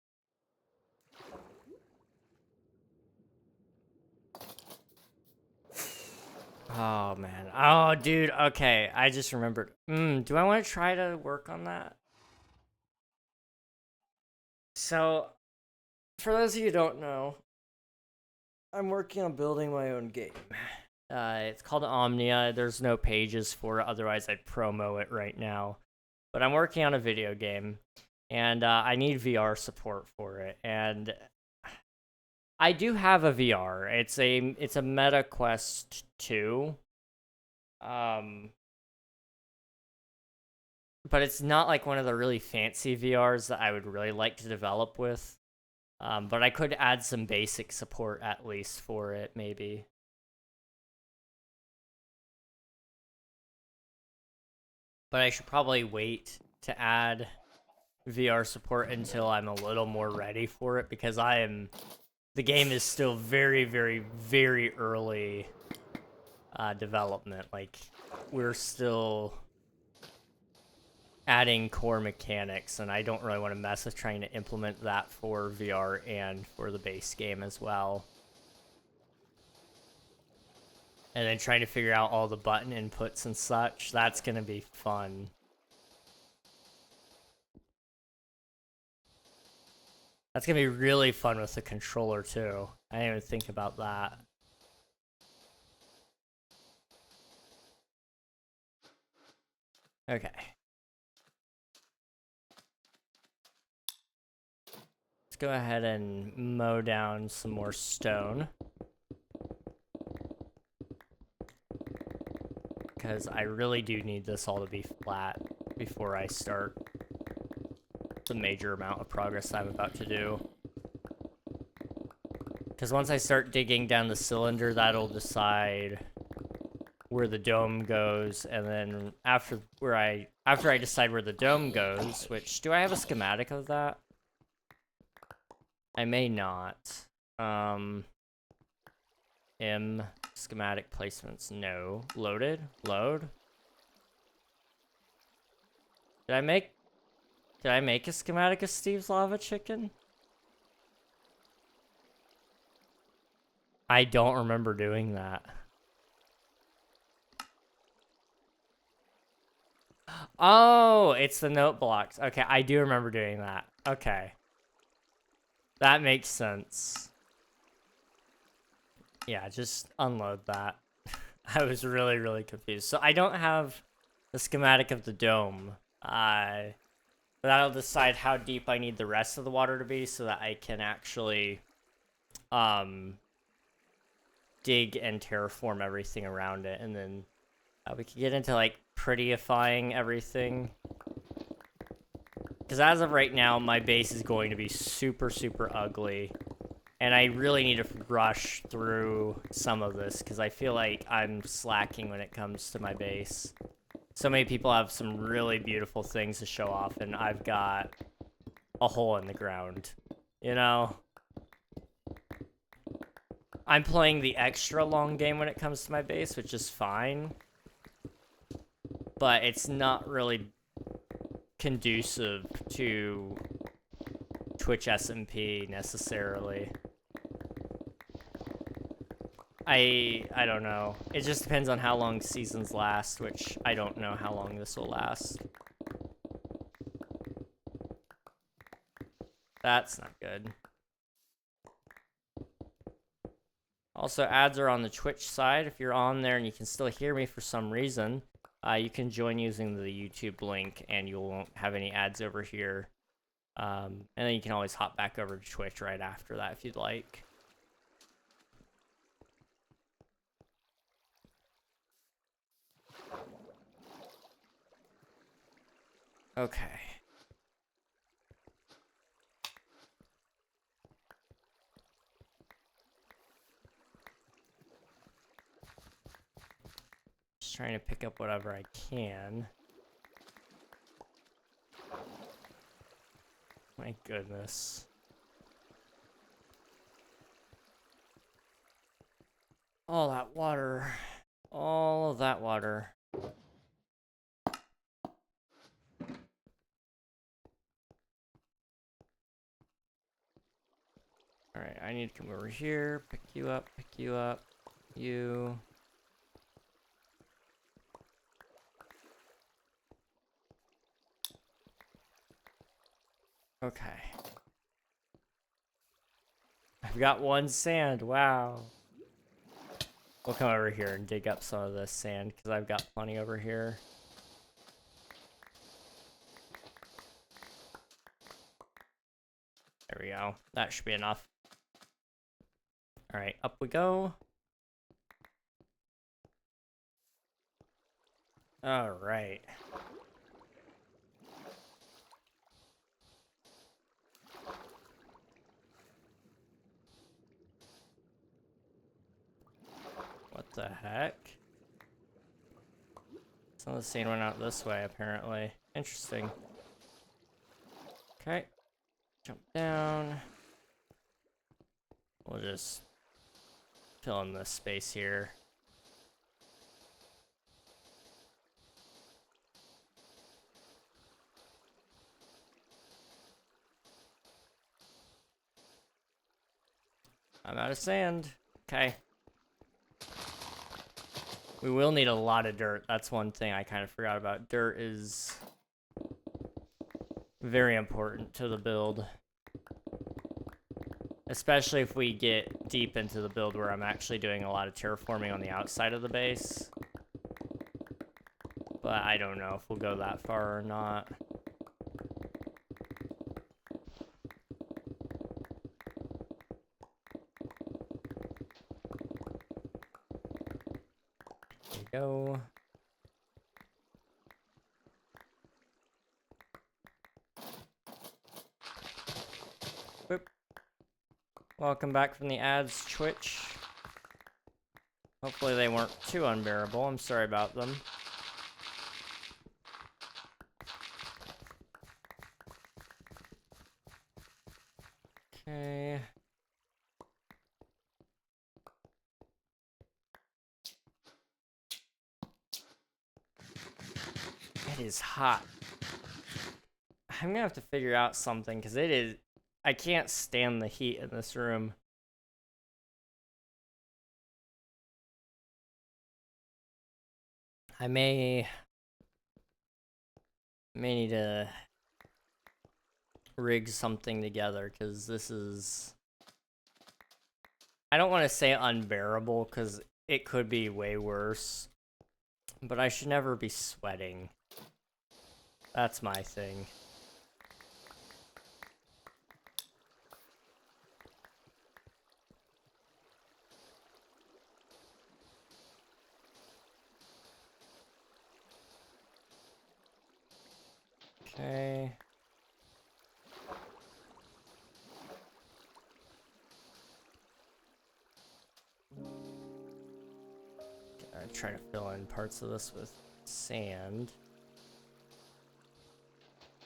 Oh, man. Oh, dude. Okay. I just remembered. Do I want to try to work on that? So, for those of you who don't know, I'm working on building my own game. It's called Omnia. There's no pages for it, otherwise I'd promo it right now. But I'm working on a video game, and I need VR support for it. And I do have a VR. It's a Meta Quest 2. But it's not like one of the really fancy VRs that I would really like to develop with. But I could add some basic support at least for it, maybe. But I should probably wait to add VR support until I'm a little more ready for it, because the game is still very, very, very early development. Like, we're still adding core mechanics, and I don't really want to mess with trying to implement that for VR and for the base game as well. And then trying to figure out all the button inputs and such. That's going to be fun. That's going to be really fun with the controller, too. I didn't even think about that. Okay. Let's go ahead and mow down some more stone. Because I really do need this all to be flat before I start the major amount of progress I'm about to do. Because once I start digging down the cylinder, that'll decide where the dome goes, and then after I decide where the dome goes, which, do I have a schematic of that? I may not. Schematic placements, no. Loaded? Load? Did I make a schematic of Steve's lava chicken? I don't remember doing that. Oh, it's the note blocks. Okay, I do remember doing that. Okay. That makes sense. Yeah, just unload that. I was really, really confused. So I don't have the schematic of the dome. That'll decide how deep I need the rest of the water to be so that I can actually dig and terraform everything around it, and then we can get into like prettyifying everything. Because as of right now, my base is going to be super, super ugly. And I really need to rush through some of this because I feel like I'm slacking when it comes to my base. So many people have some really beautiful things to show off, and I've got a hole in the ground, you know? I'm playing the extra long game when it comes to my base, which is fine. But it's not really conducive to Twitch SMP necessarily. I don't know. It just depends on how long seasons last, which I don't know how long this will last. That's not good. Also, ads are on the Twitch side. If you're on there and you can still hear me for some reason, you can join using the YouTube link and you won't have any ads over here. And then you can always hop back over to Twitch right after that if you'd like. Okay. Just trying to pick up whatever I can. My goodness. All that water. All of that water. Alright, I need to come over here, pick you up, you. Okay. I've got one sand, wow. We'll come over here and dig up some of this sand, because I've got plenty over here. There we go. That should be enough. Alright, up we go. Alright. What the heck? Some of the sand went out this way, apparently. Interesting. Okay. Jump down. We'll just fill in this space here. I'm out of sand. Okay. We will need a lot of dirt. That's one thing I kind of forgot about. Dirt is very important to the build. Especially if we get deep into the build where I'm actually doing a lot of terraforming on the outside of the base. But I don't know if we'll go that far or not. There we go. Whoop. Welcome back from the ads, Twitch. Hopefully they weren't too unbearable. I'm sorry about them. Okay. It is hot. I'm gonna have to figure out something because it is. I can't stand the heat in this room. I may need to rig something together because this is. I don't want to say unbearable because it could be way worse, but I should never be sweating. That's my thing. Okay. I try to fill in parts of this with sand.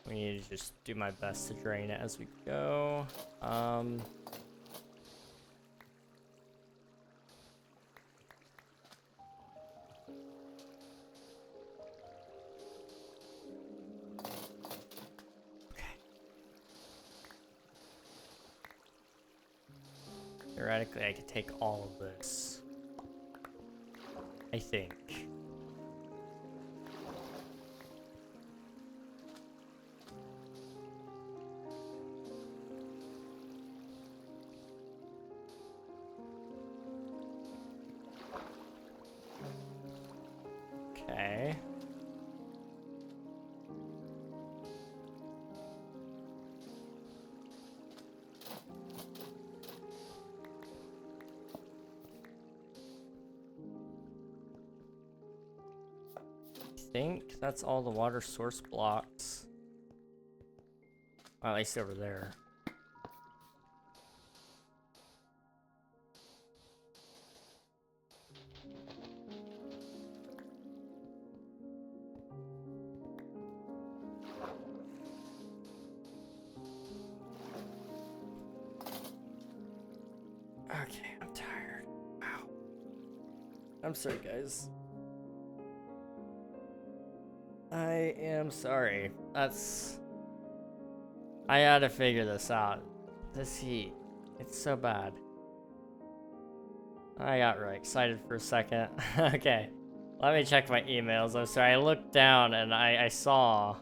We need to just do my best to drain it as we go. Theoretically, I could take all of this. I think. Okay. I think that's all the water source blocks. Well, at least over there. Okay, I'm tired. Wow. I'm sorry, guys. I am sorry. I had to figure this out. This heat. It's so bad. I got really excited for a second. Okay. Let me check my emails. I'm sorry. I looked down and I saw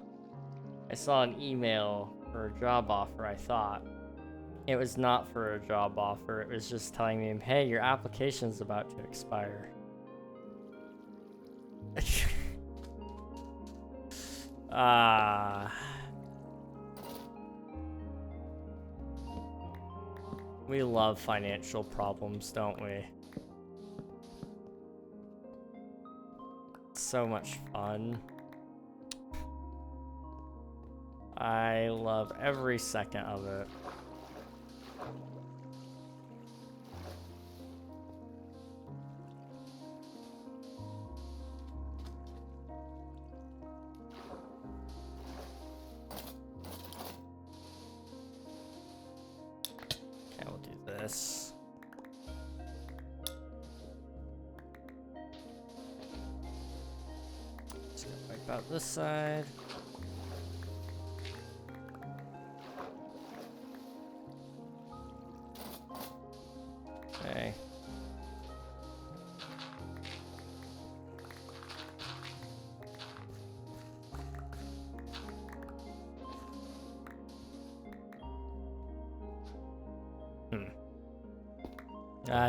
an email for a job offer, I thought. It was not for a job offer. It was just telling me, hey, your application's about to expire. We love financial problems, don't we? It's so much fun. I love every second of it. Okay, we'll do this. Just gonna wipe out this side. Okay.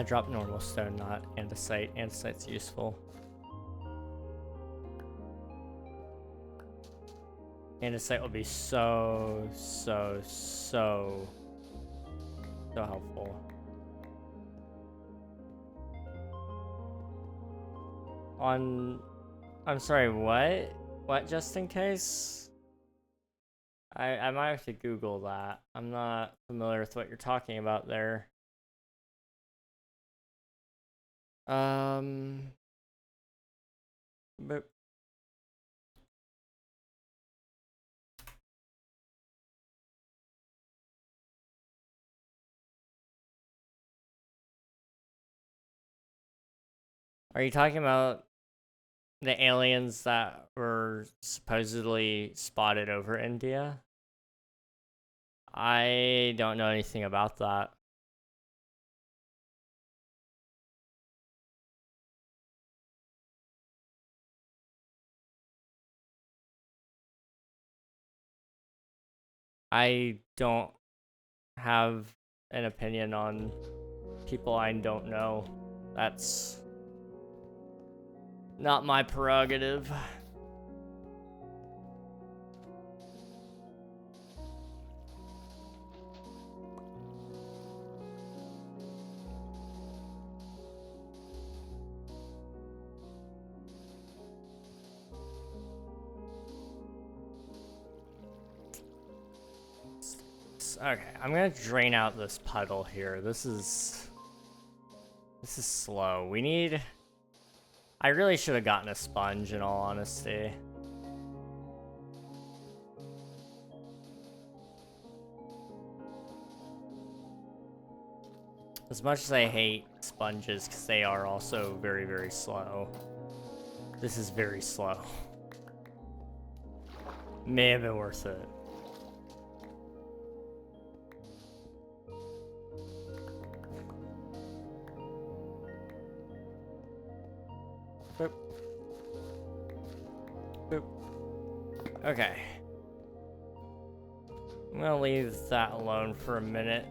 Drop normal stone, not andesite. Andesite's useful. Andesite will be so helpful. I'm sorry, what? What, just in case? I might have to Google that. I'm not familiar with what you're talking about there. But are you talking about the aliens that were supposedly spotted over India? I don't know anything about that. I don't have an opinion on people I don't know. That's not my prerogative. Okay, I'm gonna drain out this puddle here. This is slow. We need... I really should have gotten a sponge, in all honesty. As much as I hate sponges, because they are also very, very slow. This is very slow. May have been worth it. Boop. Boop. Okay. I'm gonna leave that alone for a minute,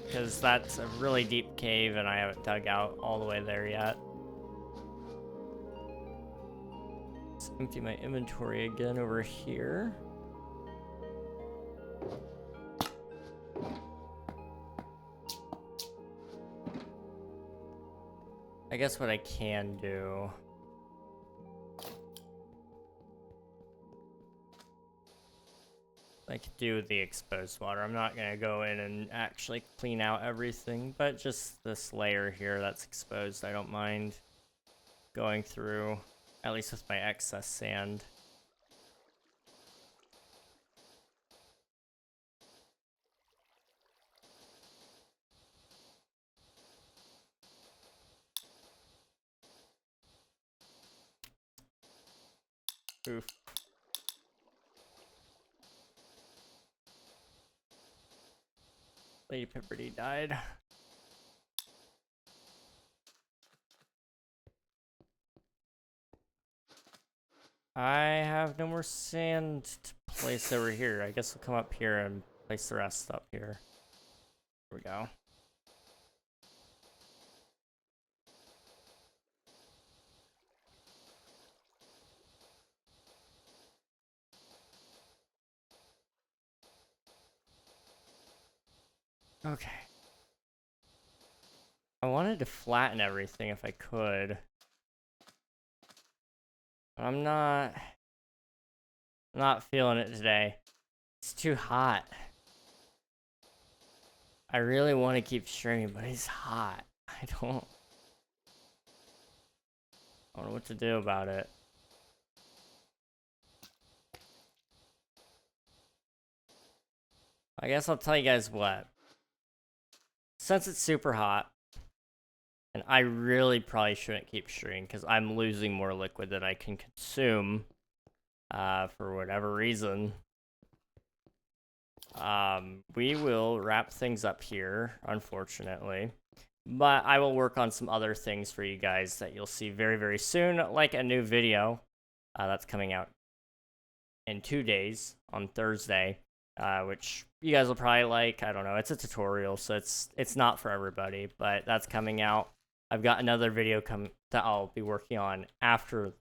because that's a really deep cave and I haven't dug out all the way there yet. Let's empty my inventory again over here. I guess what I can do... I could do the exposed water. I'm not gonna go in and actually clean out everything, but just this layer here that's exposed, I don't mind going through, at least with my excess sand. Oof. Lady Pipperty died. I have no more sand to place over here. I guess we'll come up here and place the rest up here. Here we go. Okay. I wanted to flatten everything if I could. I'm not feeling it today. It's too hot. I really want to keep streaming, but it's hot. I don't know what to do about it. I guess I'll tell you guys what. Since it's super hot, and I really probably shouldn't keep streaming because I'm losing more liquid than I can consume for whatever reason. We will wrap things up here, unfortunately. But I will work on some other things for you guys that you'll see very, very soon, like a new video that's coming out in 2 days on Thursday, which you guys will probably like. I don't know. It's a tutorial, so it's not for everybody, but that's coming out. I've got another video that I'll be working on after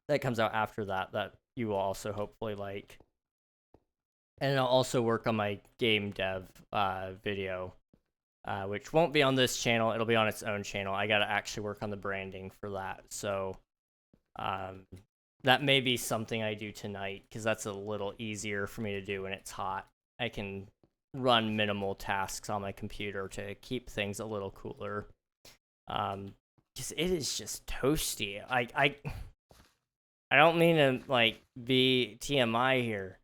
that comes out after that you will also hopefully like. And I'll also work on my game dev video, which won't be on this channel. It'll be on its own channel. I got to actually work on the branding for that. So that may be something I do tonight because that's a little easier for me to do when it's hot. I can run minimal tasks on my computer to keep things a little cooler. Because it is just toasty. I don't mean to like be TMI here,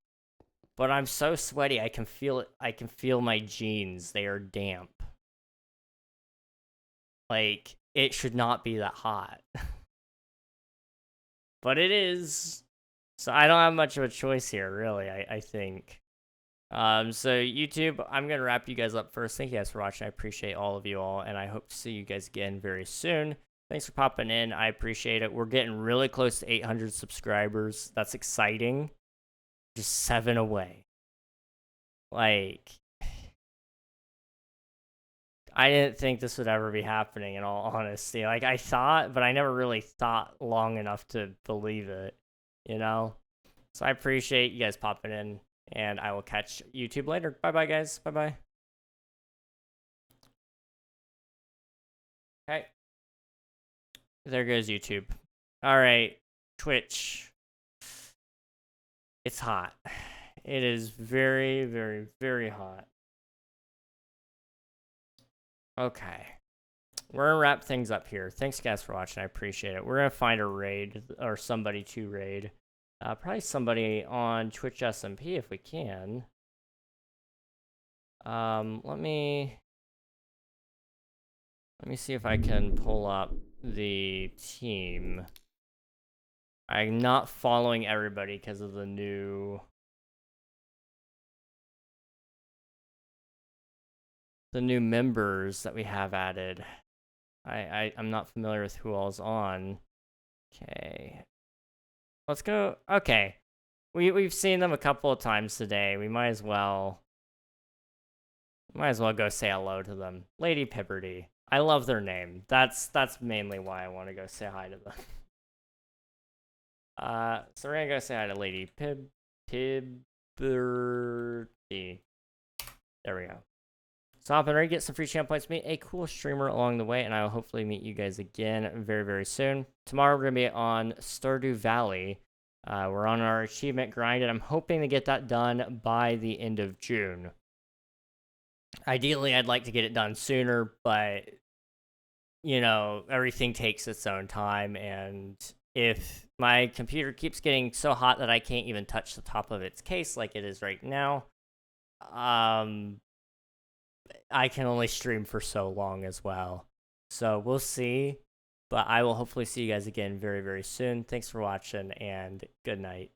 but I'm so sweaty. I can feel it. I can feel my jeans. They are damp. Like it should not be that hot, but it is. So I don't have much of a choice here, really. I think. So YouTube, I'm gonna wrap you guys up first. Thank you guys for watching. I appreciate all of you all, and I hope to see you guys again very soon. Thanks for popping in. I appreciate it. We're getting really close to 800 subscribers. That's exciting. Just 7 away. Like, I didn't think this would ever be happening, in all honesty. Like, I thought, but I never really thought long enough to believe it, you know? So I appreciate you guys popping in. And I will catch YouTube later. Bye-bye, guys. Bye-bye. Okay. There goes YouTube. All right. Twitch. It's hot. It is very, very, very hot. Okay. We're gonna wrap things up here. Thanks, guys, for watching. I appreciate it. We're gonna find a raid or somebody to raid. Probably somebody on Twitch SMP if we can. Let me see if I can pull up the team. I'm not following everybody because of the new members that we have added. I'm not familiar with who all's on. Okay. Let's go. Okay. We've seen them a couple of times today. We might as well go say hello to them. Lady Pipperty. I love their name. That's mainly why I want to go say hi to them. So we're gonna go say hi to Lady Pibberty. There we go. So hop in ready, get some free champ points, meet a cool streamer along the way, and I will hopefully meet you guys again very, very soon. Tomorrow we're gonna be on Stardew Valley. We're on our achievement grind, and I'm hoping to get that done by the end of June. Ideally, I'd like to get it done sooner, but you know, everything takes its own time, and if my computer keeps getting so hot that I can't even touch the top of its case like it is right now, I can only stream for so long as well. So we'll see, but I will hopefully see you guys again very, very soon. Thanks for watching, and good night.